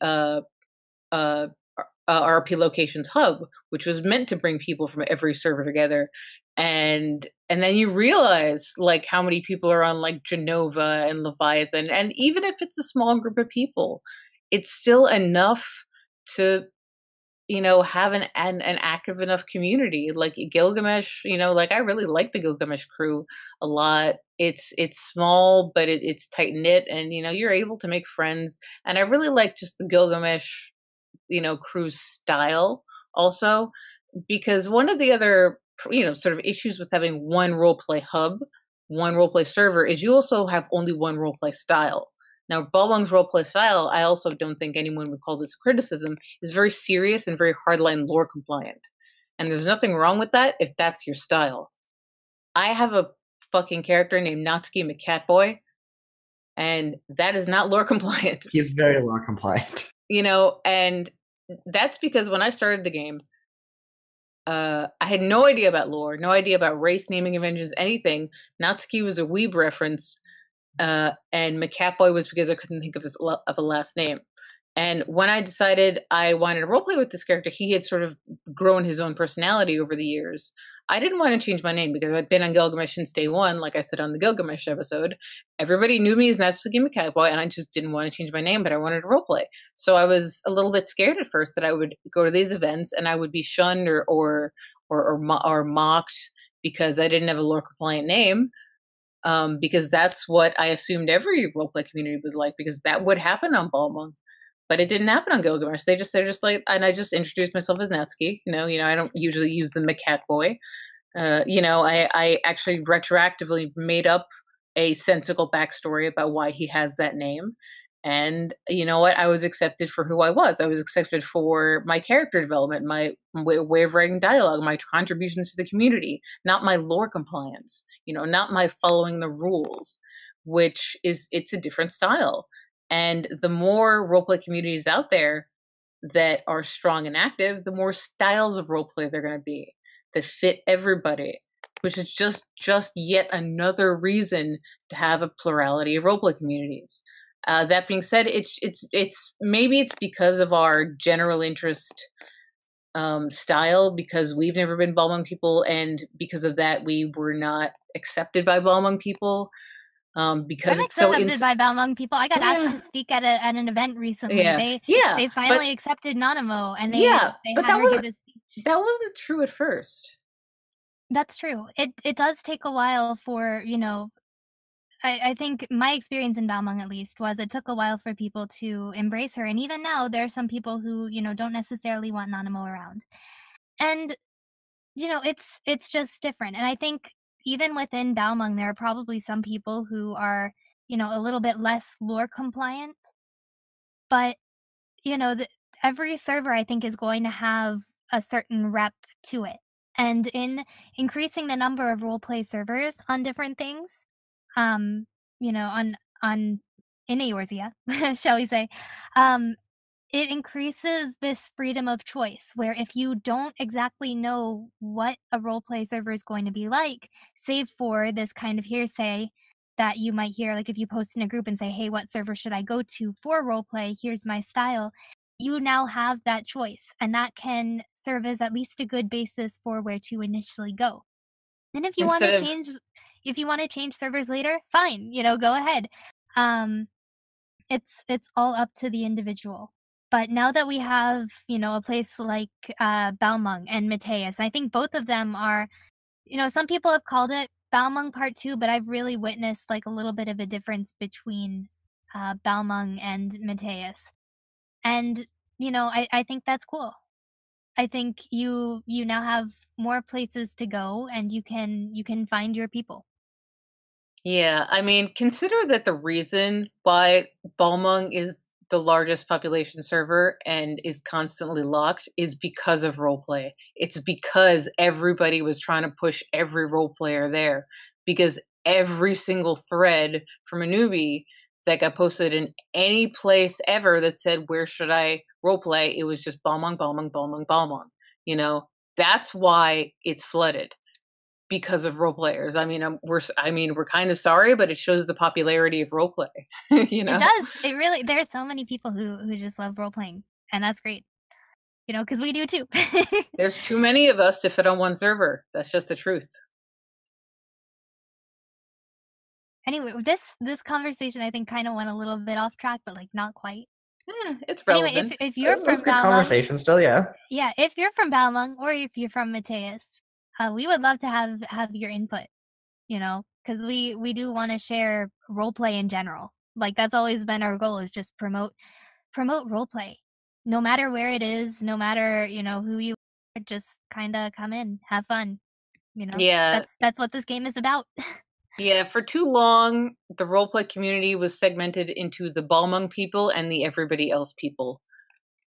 RP Locations hub, which was meant to bring people from every server together. And then you realize like how many people are on like Genova and Leviathan, and even if it's a small group of people, it's still enough to have an active enough community. Like Gilgamesh, like I really like the Gilgamesh crew a lot. It's small, but it's tight knit, and you're able to make friends. And I really like just the Gilgamesh crew's style also, because one of the other sort of issues with having one roleplay hub, one roleplay server, is you also have only one roleplay style. Now, Balmung's roleplay style, I also don't think anyone would call this a criticism, is very serious and very hardline lore compliant. And there's nothing wrong with that if that's your style. I have a fucking character named Natsuki McCatboy, and that is not lore compliant. He's very lore compliant. And that's because when I started the game, I had no idea about lore, no idea about race, naming conventions, anything. Natsuki was a weeb reference, and McCatboy was because I couldn't think of a last name. And when I decided I wanted to roleplay with this character, he had sort of grown his own personality over the years. I didn't want to change my name because I'd been on Gilgamesh since day one, like I said on the Gilgamesh episode. Everybody knew me as Natsuki McCatboy, and I just didn't want to change my name, but I wanted to roleplay. So I was a little bit scared at first that I would go to these events and I would be shunned or mocked because I didn't have a lore compliant name. Because that's what I assumed every roleplay community was like, because that would happen on Balmung. But it didn't happen on Gilgamesh. They're just like, and I just introduced myself as Natsuki. I don't usually use the McCatboy. I actually retroactively made up a sensical backstory about why he has that name. And you know what? I was accepted for who I was. I was accepted for my character development, my way of writing dialogue, my contributions to the community, not my lore compliance, not my following the rules, which it's a different style. And the more roleplay communities out there that are strong and active, the more styles of roleplay they're going to be that fit everybody, which is just yet another reason to have a plurality of roleplay communities. That being said, it's maybe it's because of our general interest style, because we've never been Balmung people, and because of that, we were not accepted by Balmung people. Because I'm it's so accepted by Balmung people. I got asked to speak at an event recently. They finally accepted Nanamo, and they had her give a speech. That wasn't true at first. That's true. It does take a while for I think my experience in Balmung, at least, was it took a while for people to embrace her, and even now there are some people who don't necessarily want Nanamo around, and it's just different. And I think even within Balmung, there are probably some people who are, a little bit less lore compliant. But, every server, I think, is going to have a certain rep to it. And in increasing the number of roleplay servers on different things, in Eorzea, shall we say, it increases this freedom of choice, where if you don't exactly know what a roleplay server is going to be like, save for this kind of hearsay that you might hear, like if you post in a group and say, hey, what server should I go to for roleplay? Here's my style. You now have that choice, and that can serve as at least a good basis for where to initially go. And if you want to change servers later, fine, go ahead. It's all up to the individual. But now that we have, a place like Balmung and Mateus, I think both of them are, some people have called it Balmung Part 2, but I've really witnessed like a little bit of a difference between Balmung and Mateus. And, I think that's cool. I think you now have more places to go, and you can find your people. Yeah, I mean, consider that the reason why Balmung is the largest population server and is constantly locked is because of roleplay. It's because everybody was trying to push every role player there, because every single thread from a newbie that got posted in any place ever that said, where should I roleplay? It was just Balmung, Balmung, Balmung, Balmung. That's why it's flooded. Because of role players. I mean, we're kind of sorry, but it shows the popularity of roleplay. It does. It really. There are so many people who just love role playing, and that's great. You know, because we do too. There's too many of us to fit on one server. That's just the truth. Anyway, this conversation I think kind of went a little bit off track, but like not quite. It's Anyway, relevant. if you're It from was a good Balmung, conversation still, yeah. yeah, if you're from Balmung or if you're from Mateus, we would love to have your input. You know, because we do want to share role play in general. Like that's always been our goal, is just promote role play, no matter where it is, no matter who you are. Just kind of come in, have fun. You know, Yeah. that's what this game is about. Yeah, for too long, the roleplay community was segmented into the Balmung people and the everybody else people.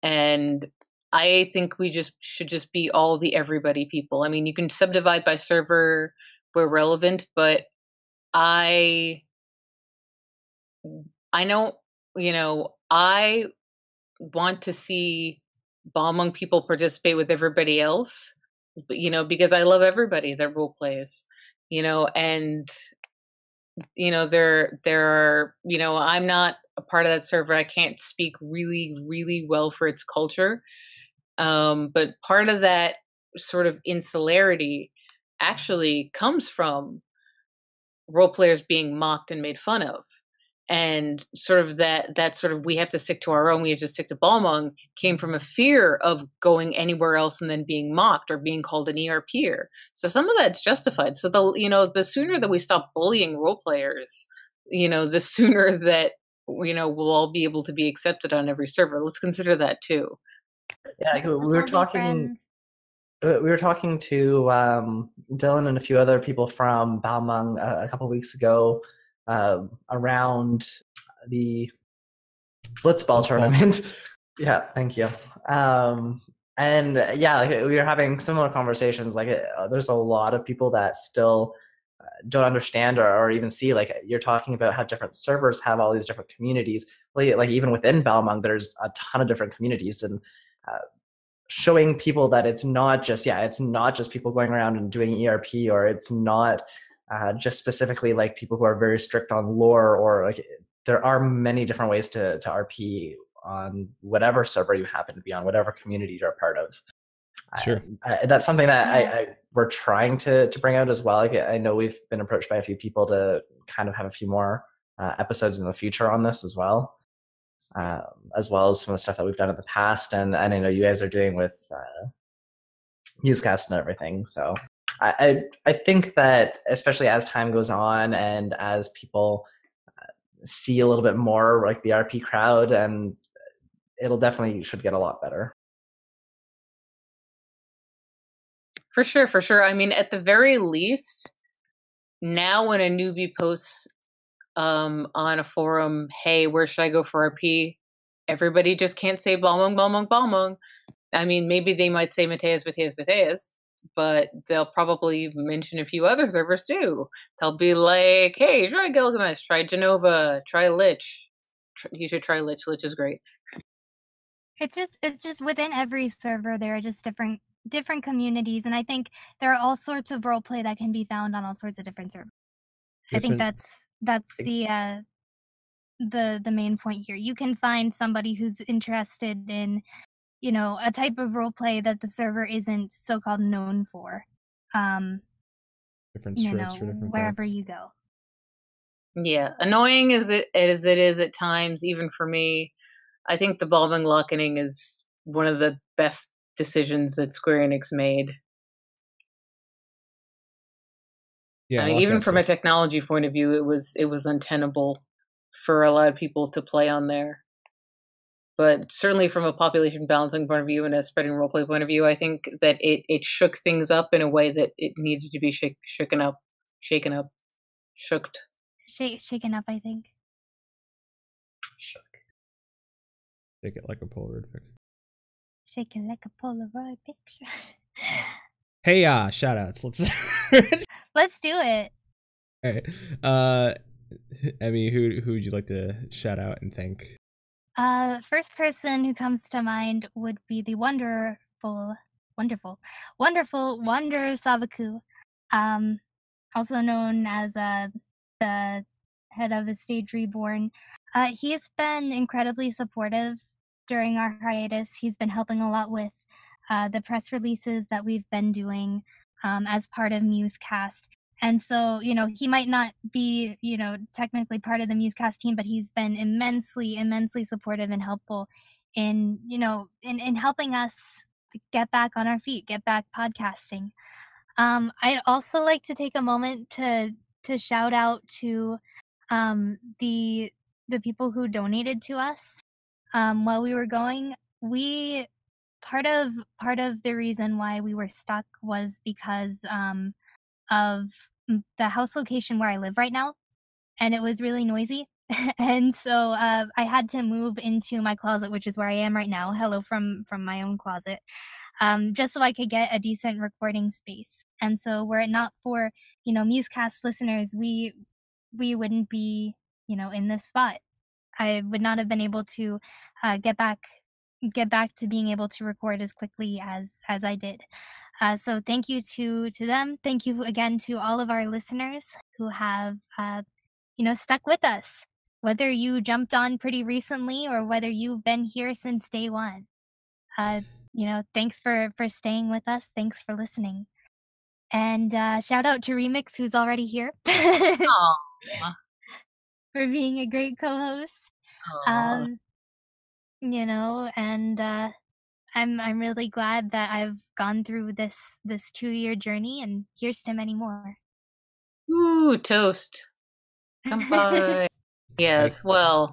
And I think we should just be all the everybody people. I mean, you can subdivide by server where relevant, but I know, I want to see Balmung people participate with everybody else, because I love everybody that role plays, and there are, I'm not a part of that server. I can't speak really, really well for its culture. But part of that sort of insularity actually comes from role players being mocked and made fun of. And sort of that sort of, we have to stick to our own, we have to stick to Balmung, came from a fear of going anywhere else and then being mocked or being called an ERPer. So some of that's justified. So the sooner that we stop bullying role players, the sooner that we'll all be able to be accepted on every server. Let's consider that too. Yeah, we were talking. We were talking to Dylan and a few other people from Balmung a couple weeks ago around the Blitzball tournament. Yeah, thank you. And yeah, we were having similar conversations. Like, there's a lot of people that still don't understand or even see. Like, you're talking about how different servers have all these different communities. Like even within Balmung, there's a ton of different communities, and showing people that it's not just people going around and doing ERP, or it's not just specifically like people who are very strict on lore, or like there are many different ways to RP on whatever server you happen to be on, whatever community you're a part of. Sure. That's something that we're trying to bring out as well. Like, I know we've been approached by a few people to kind of have a few more episodes in the future on this as well. As well as some of the stuff that we've done in the past, and I know you guys are doing with Newscast and everything. So I think that especially as time goes on and as people see a little bit more like the RP crowd, and it'll definitely should get a lot better. For sure. I mean, at the very least, now when a newbie posts on a forum, hey, where should I go for RP? Everybody just can't say Balmung. I mean, maybe they might say Mateus, but they'll probably mention a few other servers too. They'll be like, hey, try Gilgamesh, try Genova, try Lich. You should try Lich. Lich is great. It's just within every server there are just different communities, and I think there are all sorts of roleplay that can be found on all sorts of different servers. I think that's the main point here. You can find somebody who's interested in, a type of roleplay that the server isn't so-called known for. Different strokes for different wherever folks. you go. Yeah, annoying as it is at times, even for me. I think the Balmung Lockening is one of the best decisions that Square Enix made. Yeah, I mean, even from a technology point of view, it was untenable for a lot of people to play on there. But certainly from a population balancing point of view and a spreading roleplay point of view, I think that it shook things up in a way that it needed to be shaken up, I think. Shook. Shake it like a Polaroid picture. Shake it like a Polaroid picture. Hey, shout outs. Let's do it. All right. Emmy, who would you like to shout out and thank? First person who comes to mind would be the wonderful Wonder Sabaku, also known as the head of the Stage Reborn. He's been incredibly supportive during our hiatus. He's been helping a lot with the press releases that we've been doing as part of Musecast. And so, he might not be, technically part of the Musecast team, but he's been immensely, immensely supportive and helpful in, in helping us get back on our feet, get back podcasting. I'd also like to take a moment to shout out to the people who donated to us while we were going. Part of the reason why we were stuck was because of the house location where I live right now, and it was really noisy. And so I had to move into my closet, which is where I am right now. Hello from my own closet, just so I could get a decent recording space. And so were it not for Musecast listeners, we wouldn't be in this spot. I would not have been able to get back to being able to record as quickly as I did. So thank you to them. Thank you again to all of our listeners who have stuck with us, whether you jumped on pretty recently or whether you've been here since day one. Thanks for staying with us. Thanks for listening. And shout out to Remix, who's already here, Aw. for being a great co-host. Aw. And I'm really glad that I've gone through this 2-year journey, and here's to many more. Ooh, toast. Come by. Yes, well,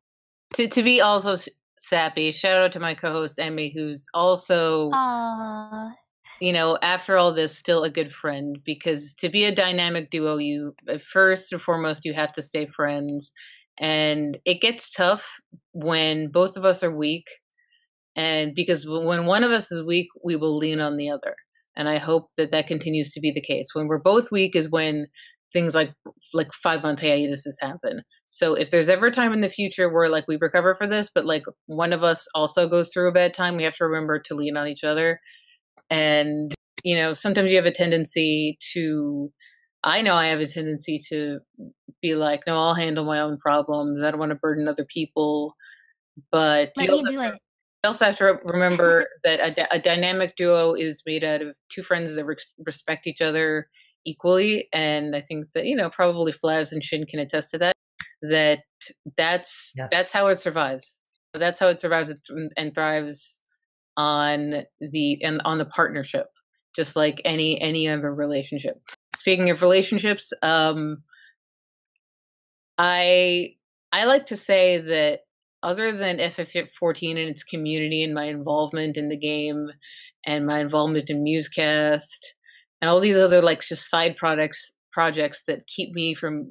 to be also sappy, shout out to my co-host Emmy, who's also Aww. After all this, still a good friend, because to be a dynamic duo, you first and foremost you have to stay friends, and it gets tough when both of us are weak, and because when one of us is weak, we will lean on the other, and I hope that continues to be the case. When we're both weak is when things like 5-month hiatuses happen. So if there's ever a time in the future where we recover for this, but one of us also goes through a bad time, we have to remember to lean on each other. And, sometimes you have a tendency to, I know I have a tendency to be like, no, I'll handle my own problems. I don't want to burden other people. But Let me do it. You also have to remember that a dynamic duo is made out of two friends that respect each other equally. And I think that, probably Flavs and Shin can attest to that. That's how it survives. That's how it survives and thrives on the partnership, just like any other relationship. Speaking of relationships, I like to say that other than FF14 and its community and my involvement in the game and my involvement in Musecast and all these other just side projects that keep me from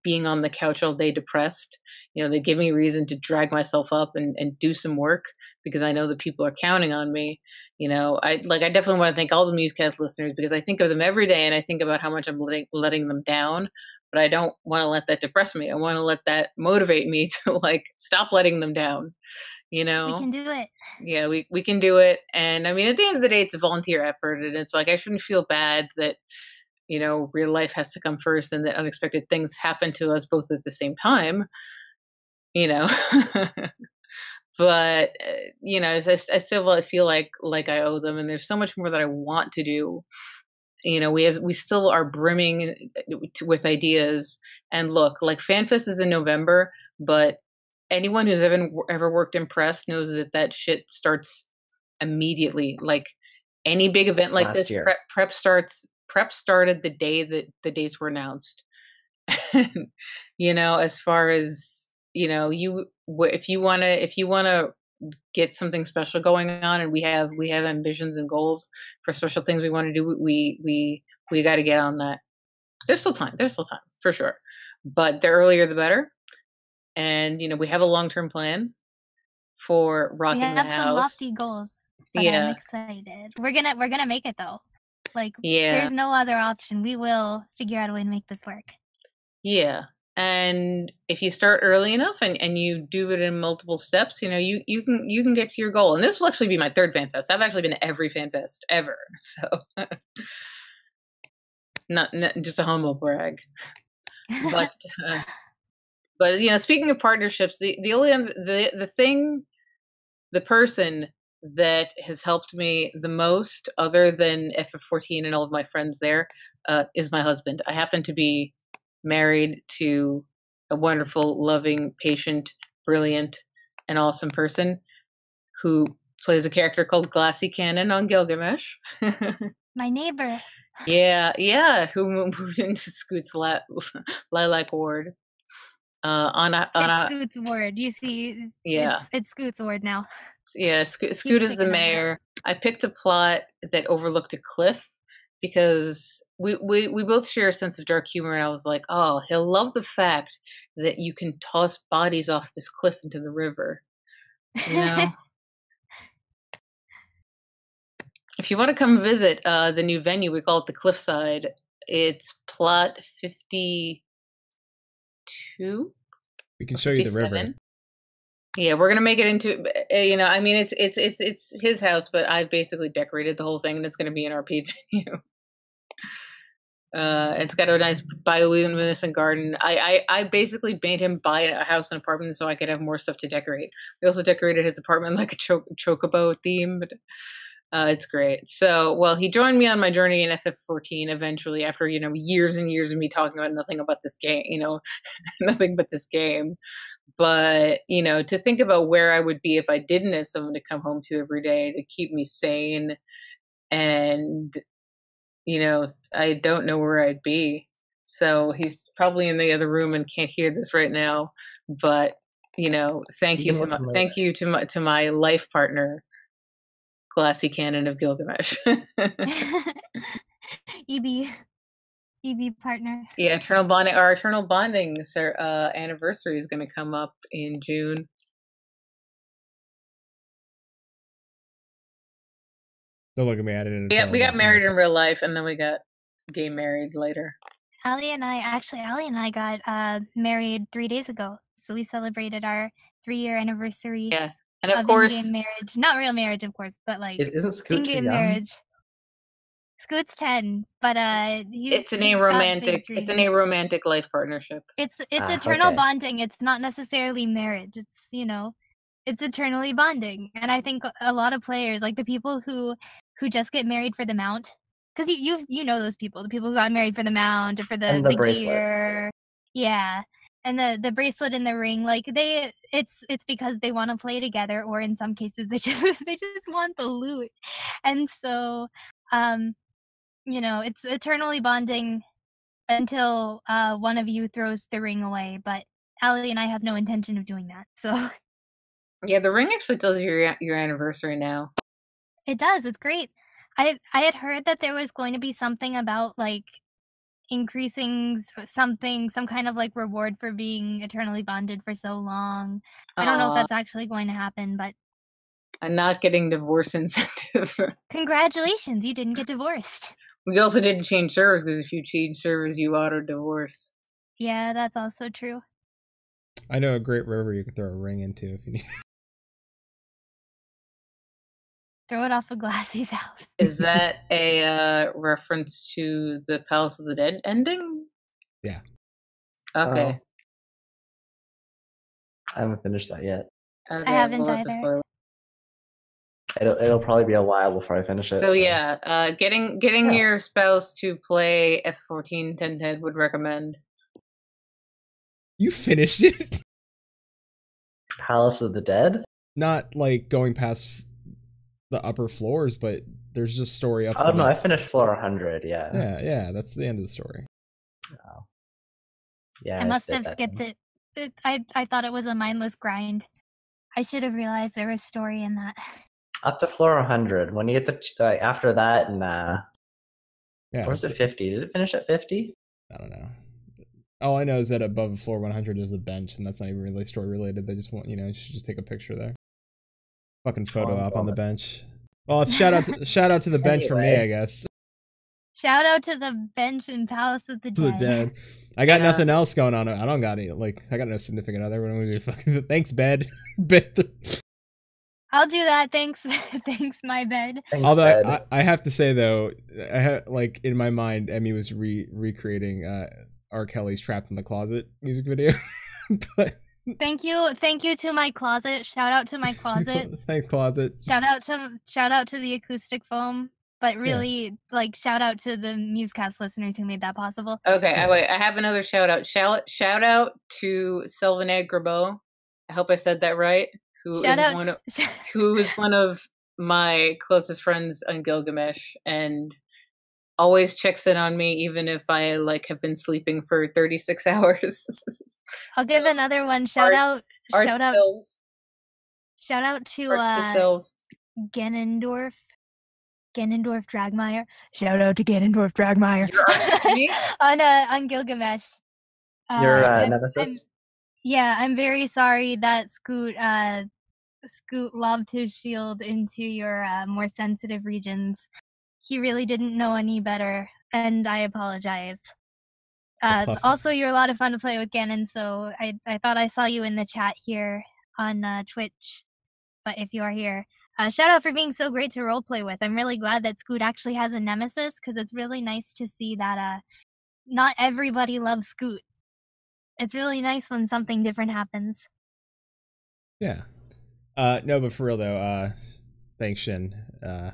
being on the couch all day depressed, they give me reason to drag myself up and do some work, because I know that people are counting on me. I definitely want to thank all the Musecast listeners, because I think of them every day and I think about how much I'm letting them down, but I don't want to let that depress me. I want to let that motivate me to stop letting them down. We can do it. Yeah, we can do it. And I mean, at the end of the day, it's a volunteer effort, and it's I shouldn't feel bad that real life has to come first and that unexpected things happen to us both at the same time, but I still feel like I owe them, and there's so much more that I want to do. We still are brimming with ideas. And look, FanFest is in November, but anyone who's ever worked in press knows that shit starts immediately. Any big event like this, prep started the day that the dates were announced. As far as if you want to get something special going on, and we have ambitions and goals for special things we want to do, we got to get on that. There's still time for sure, but the earlier the better. And we have a long-term plan for rocking the house. We have some lofty goals, but I'm excited. We're gonna make it though. There's no other option. We will figure out a way to make this work. Yeah. And if you start early enough and you do it in multiple steps, you can get to your goal. And this will actually be my third FanFest. I've actually been to every FanFest ever. So not just a humble brag. But speaking of partnerships, the thing the person that has helped me the most, other than FF14 and all of my friends there, is my husband. I happen to be married to a wonderful, loving, patient, brilliant, and awesome person who plays a character called Glassy Cannon on Gilgamesh. My neighbor. Yeah, who moved into Scoot's lilac ward. It's Scoot's ward. You see, Yeah. it's Scoot's ward now. Yeah, Scoot is the mayor. I picked a plot that overlooked a cliff because we both share a sense of dark humor, and I was like, oh, he'll love the fact that you can toss bodies off this cliff into the river. You know? If you want to come visit the new venue, we call it the Cliffside. It's plot 52. We can show you the river. Yeah, we're gonna make it into, I mean, it's his house, but I've basically decorated the whole thing, and it's gonna be an RP venue. It's got a nice bioluminescent garden. I basically made him buy a house and apartment so I could have more stuff to decorate. We also decorated his apartment like a chocobo theme, but it's great. So, well, he joined me on my journey in FF14 eventually after, years and years of me talking about nothing about this game, nothing but this game. But, to think about where I would be if I didn't have someone to come home to every day to keep me sane, and, I don't know where I'd be. So he's probably in the other room and can't hear this right now. But, thank you to my life partner, Glassy Cannon of Gilgamesh. EB partner. Yeah, eternal bonding. Our eternal bonding anniversary is going to come up in June. Don't look at me. I didn't. Yeah, we got married in real life, and then we got gay married later. Ali and I got married 3 days ago, so we celebrated our 3-year anniversary. Yeah, and of course, in-game marriage, not real marriage, of course, but like isn't Scoot in-game too young? marriage. Scoot's 10, but it's an aromantic life partnership. It's eternal okay. bonding. It's not necessarily marriage. It's it's eternally bonding, and I think a lot of players, like the people who just get married for the mount, because you know those people, the people who got married for the mount or for the bracelet. gear, yeah, and the bracelet and the ring, like it's because they want to play together, or in some cases they just want the loot, and so it's eternally bonding until one of you throws the ring away, but Ali and I have no intention of doing that, so. Yeah, the ring actually tells you your anniversary now. It does. It's great. I had heard that there was going to be something about like increasing some kind of like reward for being eternally bonded for so long. I don't know if that's actually going to happen, but I'm not getting divorce incentive. Congratulations, you didn't get divorced. We also didn't change servers because if you change servers, you auto divorce. Yeah, that's also true. I know a great river you could throw a ring into if you need. Throw it off of Glassy's house. Is that a reference to the Palace of the Dead ending? Yeah. Okay. I haven't finished that yet. I haven't either. It'll probably be a while before I finish it. So yeah, getting your spouse to play F14 1010 would recommend. You finished it? Palace of the Dead? Not like going past the upper floors, but there's just story up. Oh no, I finished floor 100. Yeah. Yeah, that's the end of the story. Oh. Yeah, I must have skipped it. I thought it was a mindless grind. I should have realized there was story in that. Up to floor 100. When you get to after that, and yeah, or was it 50? Did it finish at 50? I don't know. All I know is that above floor 100 is a bench, and that's not even really story related. They just want, you should just take a picture there. Fucking photo op on the bench. Well, shout out to the bench from me, I guess. Shout out to the bench in Palace of the Dead. I got nothing else going on. I don't got any. I got no significant other. What am I gonna do? Fucking thanks, bed. I'll do that. Thanks, thanks, my bed. Thanks, Although bed. I have to say though, I have in my mind, Emmy was recreating R. Kelly's "Trapped in the Closet" music video, but Thank you to my closet. Shout out to my closet. Thanks, closet. Shout out to the acoustic foam. But really, like, shout out to the Musecast listeners who made that possible. Okay, wait. I have another shout out. Shout out to Sylvain Grabo. I hope I said that right. Who is one of my closest friends on Gilgamesh and always checks in on me, even if I like have been sleeping for 36 hours. I'll give another one. Shout out to Ganondorf Dragmeyer. Shout out to Ganondorf Dragmeyer. on Gilgamesh. Your nemesis? I'm very sorry that Scoot lobbed his shield into your more sensitive regions. He really didn't know any better, and I apologize. Also, you're a lot of fun to play with, Ganon, so I thought I saw you in the chat here on Twitch. But if you are here, shout out for being so great to roleplay with. I'm really glad that Scoot actually has a nemesis, because it's really nice to see that not everybody loves Scoot. It's really nice when something different happens. Yeah. No, but for real though, thanks, Shin. I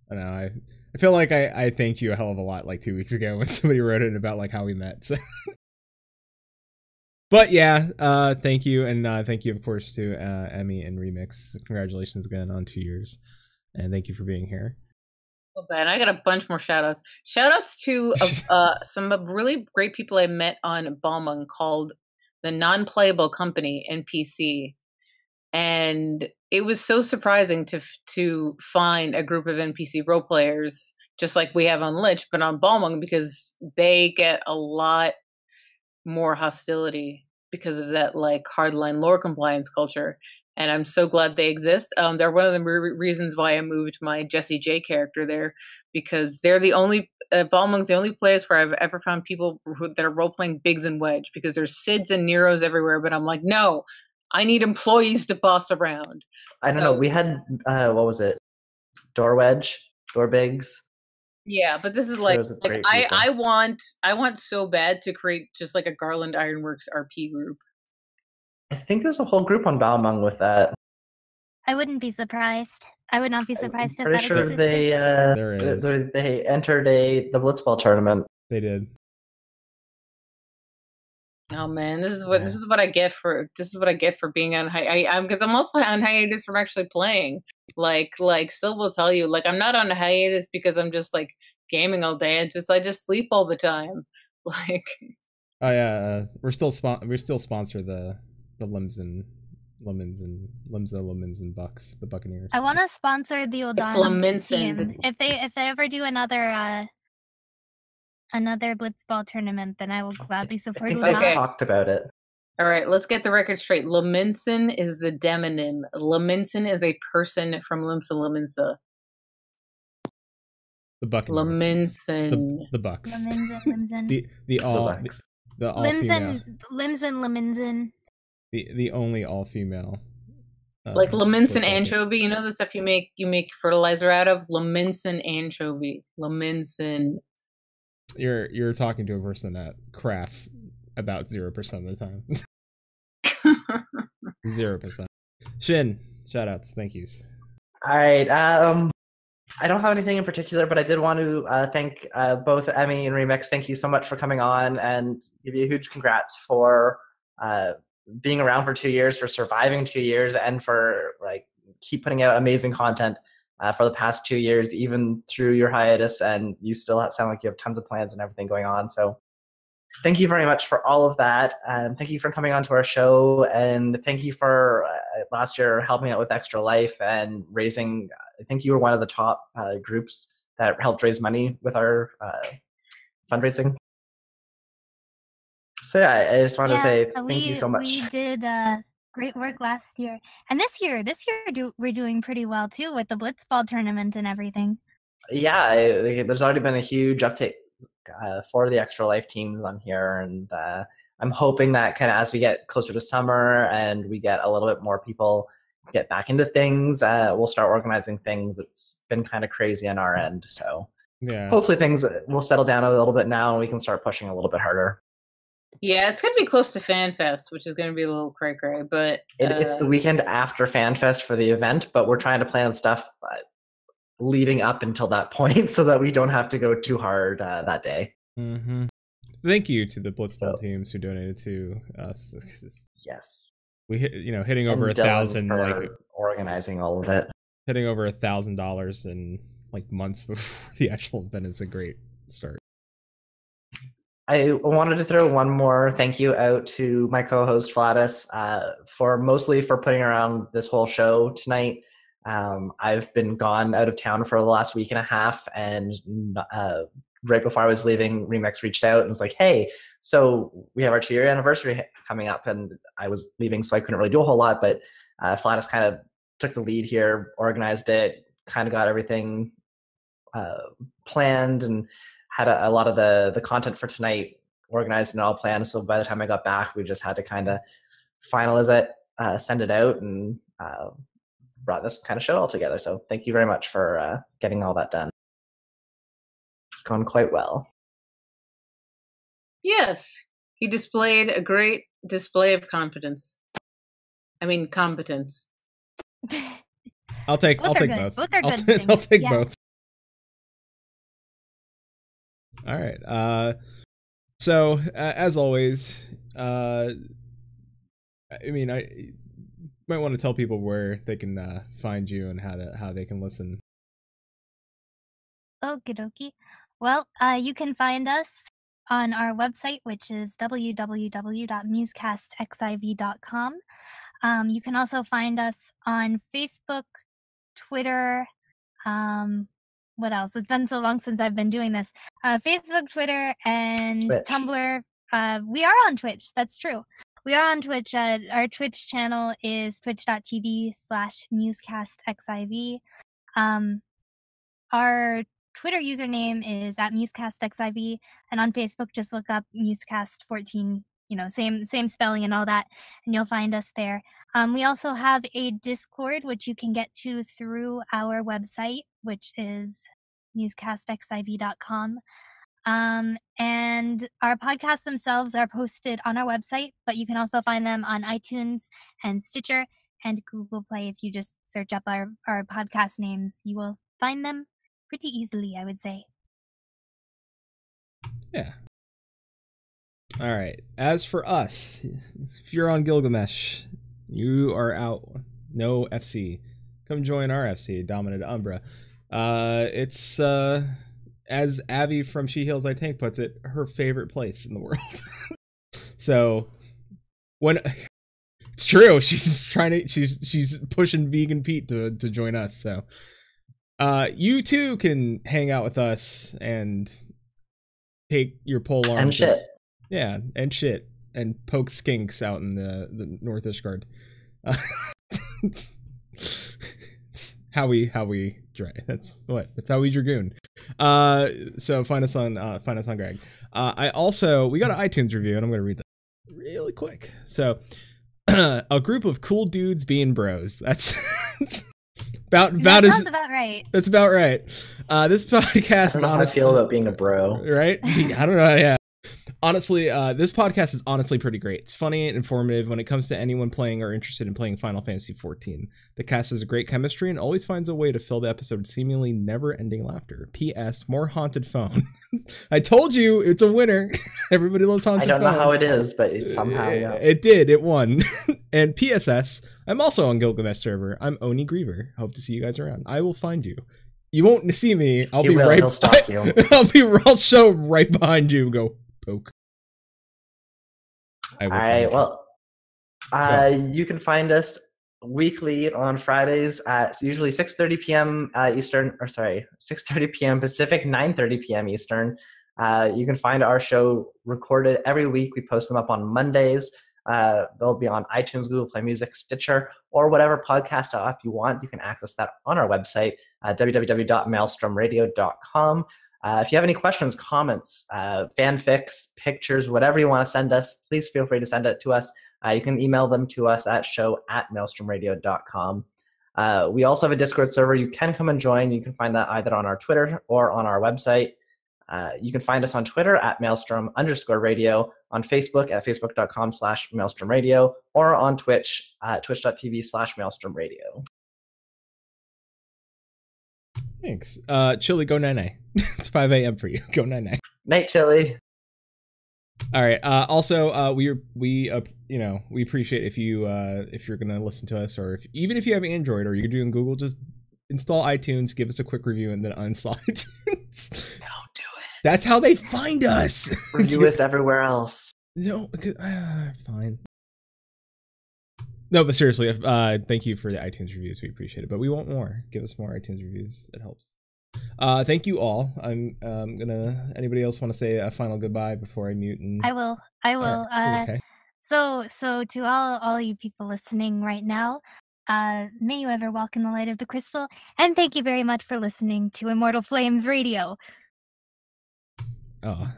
don't know, I feel like I thanked you a hell of a lot like 2 weeks ago when somebody wrote in about like how we met. So. But yeah, thank you, and thank you of course to Emmy and Remix. Congratulations again on 2 years, and thank you for being here. Oh, bad. I got a bunch more shout outs. Shout outs to some really great people I met on Balmung called the Non-Playable Company, NPC. And it was so surprising to find a group of NPC role players just like we have on Lich, but on Balmung, because they get a lot more hostility because of that like hardline lore compliance culture. And I'm so glad they exist. They're one of the reasons why I moved my Jessie J character there, because they're the only Balmung's the only place where I've ever found people that are role playing Biggs and Wedge, because there's Sids and Neros everywhere. But I'm like, no, I need employees to boss around. I don't know. We had what was it? Door Wedge, Door Biggs. Yeah, but this is like I want so bad to create just like a Garland Ironworks RP group. I think there's a whole group on Balmung with that. I wouldn't be surprised. I would not be surprised if pretty that sure existed. they entered the Blitzball tournament. They did. Oh man, this is what I get for being on because I'm also on hiatus from actually playing. Like Sil will tell you, like I'm not on a hiatus because I'm just like gaming all day. I just sleep all the time. Like oh yeah, we still sponsor the Limbs and Bucks, the Buccaneers. I want to sponsor the Odon team. If they ever do another Blitzball tournament, then I will gladly support Odon. I talked about it. All right, let's get the record straight. Leminson is the demonym. Leminson is a person from Limsa Liminsa. The Buccaneers. Leminson. The Bucks. Limson. The all Limson. Leminson. The only all female. Like Leminson anchovy, you know the stuff you make fertilizer out of? Leminson anchovy. Leminson. You're talking to a person that crafts about 0% of the time. 0%. Shin, shout outs, thank yous. All right. I don't have anything in particular, but I did want to thank both Emmy and Remix. Thank you so much for coming on, and give you a huge congrats for being around for 2 years, for surviving 2 years, and for like keep putting out amazing content for the past 2 years, even through your hiatus, and you still sound like you have tons of plans and everything going on. So thank you very much for all of that, and thank you for coming on to our show, and thank you for last year helping out with Extra Life and raising, I think you were one of the top groups that helped raise money with our fundraising. So yeah, I just want to say thank you so much. We did great work last year, and this year we're doing pretty well too with the Blitzball tournament and everything. Yeah, there's already been a huge uptake for the Extra Life teams on here, and I'm hoping that kind of as we get closer to summer and we get a little bit more people get back into things, we'll start organizing things. It's been kind of crazy on our end, so yeah, hopefully things will settle down a little bit now and we can start pushing a little bit harder. Yeah, it's gonna be close to FanFest, which is gonna be a little cray-cray, but It's the weekend after FanFest for the event, but we're trying to plan stuff leading up until that point so that we don't have to go too hard that day. Mm-hmm. Thank you to the Blitzball teams who donated to us. Yes, we hit, hitting over and 1,000, for like organizing all of it. Hitting over $1,000 in like months before the actual event is a great start. I wanted to throw one more thank you out to my co-host Vladis for putting around this whole show tonight. I've been gone out of town for the last week and a half, and right before I was leaving, Remix reached out and was like, "Hey, so we have our 2-year anniversary coming up," and I was leaving, so I couldn't really do a whole lot. But Vladis kind of took the lead here, organized it, kind of got everything planned, and had a lot of the content for tonight organized and all planned. So by the time I got back, we just had to kind of finalize it, send it out, and brought this kind of show all together. So thank you very much for getting all that done. It's gone quite well. Yes, he displayed a great display of competence. Competence. I'll take both. Both are good things. I'll take both. All right. So as always, I might want to tell people where they can find you and how they can listen. Okie dokie. Well, you can find us on our website, which is www.musecastxiv.com. You can also find us on Facebook, Twitter, what else? It's been so long since I've been doing this. Facebook, Twitter, and Twitch. Tumblr. We are on Twitch. That's true. We are on Twitch. Our Twitch channel is twitch.tv/musecastxiv. Our Twitter username is @musecastxiv, and on Facebook, just look up musecast14. Same spelling and all that, and you'll find us there. We also have a Discord, which you can get to through our website, which is musecastxiv.com. And our podcasts themselves are posted on our website, but you can also find them on iTunes and Stitcher and Google Play. If you just search up our podcast names, you will find them pretty easily, I would say. Yeah. All right. As for us, if you're on Gilgamesh, you are out. No FC. Come join our FC, Dominant Umbra. It's as Abby from She Heals I Tank puts it, her favorite place in the world. So when it's true, she's pushing Vegan Pete to join us. So you too can hang out with us and take your pole arm and shit. Yeah, and shit. And poke skinks out in the North Ishgard. How we dry. That's how we dragoon. So find us on Greg. We got an iTunes review, and I'm gonna read that really quick. So a group of cool dudes being bros. That's about right. That's about right. This podcast I don't know how I feel about being a bro. Right? I don't know. Yeah. Honestly, this podcast is honestly pretty great. It's funny and informative when it comes to anyone playing or interested in playing Final Fantasy XIV. The cast has a great chemistry and always finds a way to fill the episode with seemingly never-ending laughter. P.S. More Haunted Phone. I told you, it's a winner. Everybody loves Haunted Phone. I don't know how it is, but it's somehow, yeah. It won. And PSS, I'm also on Gilgamesh server. I'm Oni Griever. Hope to see you guys around. I will find you. You won't see me. He'll stalk you. I'll show right behind you. Go. Poke. All right. Well, you can find us weekly on Fridays at usually 6:30 p.m. Eastern, 6:30 p.m. Pacific, 9:30 p.m. Eastern. You can find our show recorded every week. We post them up on Mondays. They'll be on iTunes, Google Play Music, Stitcher, or whatever podcast app you want. You can access that on our website, www.maelstromradio.com. If you have any questions, comments, fanfics, pictures, whatever you want to send us, please feel free to send it to us. You can email them to us at show@maelstromradio.com. We also have a Discord server. You can come and join. You can find that either on our Twitter or on our website. You can find us on Twitter at Maelstrom_radio, on Facebook at facebook.com/MaelstromRadio, or on Twitch at twitch.tv/MaelstromRadio. Thanks. Chili, go night-night. It's 5 a.m. for you. Go night-night. Night, Chili. All right. Also, we appreciate if you're gonna listen to us, or even if you have Android or you're doing Google, just install iTunes, give us a quick review, and then uninstall iTunes. No, do it. That's how they find us. Review us everywhere else. No, fine. No, but seriously, thank you for the iTunes reviews. We appreciate it, but we want more. Give us more iTunes reviews. It helps. Thank you all. I'm gonna. Anybody else want to say a final goodbye before I mute? And I will. Okay. So to all you people listening right now, may you ever walk in the light of the crystal, and thank you very much for listening to Immortal Flames Radio. Oh,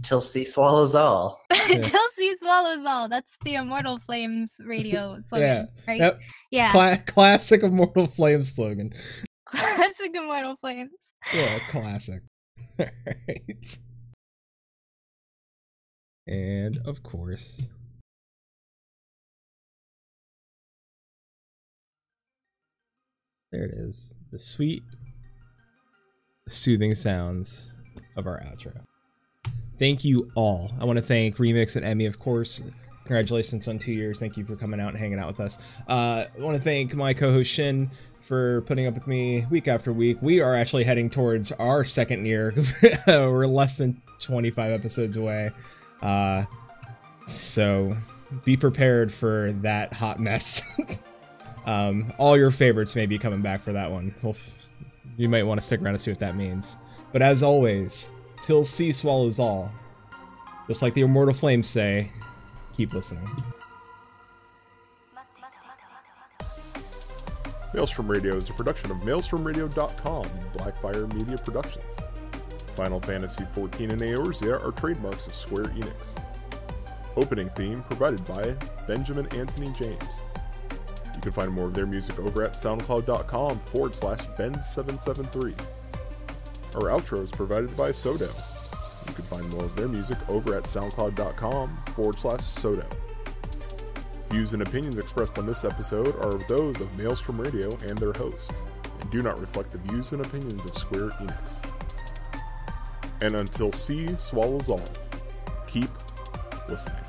Till sea swallows all. Till sea swallows all. That's the Immortal Flames Radio slogan, right? Yep. Yeah. Classic Immortal Flames slogan. Classic Immortal Flames. Yeah, classic. All right. And of course, there it is. The sweet, soothing sounds of our outro. Thank you all. I want to thank Remix and Emmy, of course. Congratulations on 2 years. Thank you for coming out and hanging out with us. I want to thank my co-host Shin for putting up with me week after week. We are actually heading towards our second year. We're less than 25 episodes away. So be prepared for that hot mess. All your favorites may be coming back for that one. You might want to stick around to see what that means. But as always, till sea swallows all. Just like the Immortal Flames say, keep listening. Maelstrom Radio is a production of MaelstromRadio.com and Blackfire Media Productions. Final Fantasy XIV and Eorzea are trademarks of Square Enix. Opening theme provided by Benjamin Anthony James. You can find more of their music over at SoundCloud.com/Ben773. Our outro is provided by Sodo. You can find more of their music over at SoundCloud.com/Sodo. Views and opinions expressed on this episode are those of Maelstrom Radio and their host, and do not reflect the views and opinions of Square Enix. And until sea swallows all, keep listening.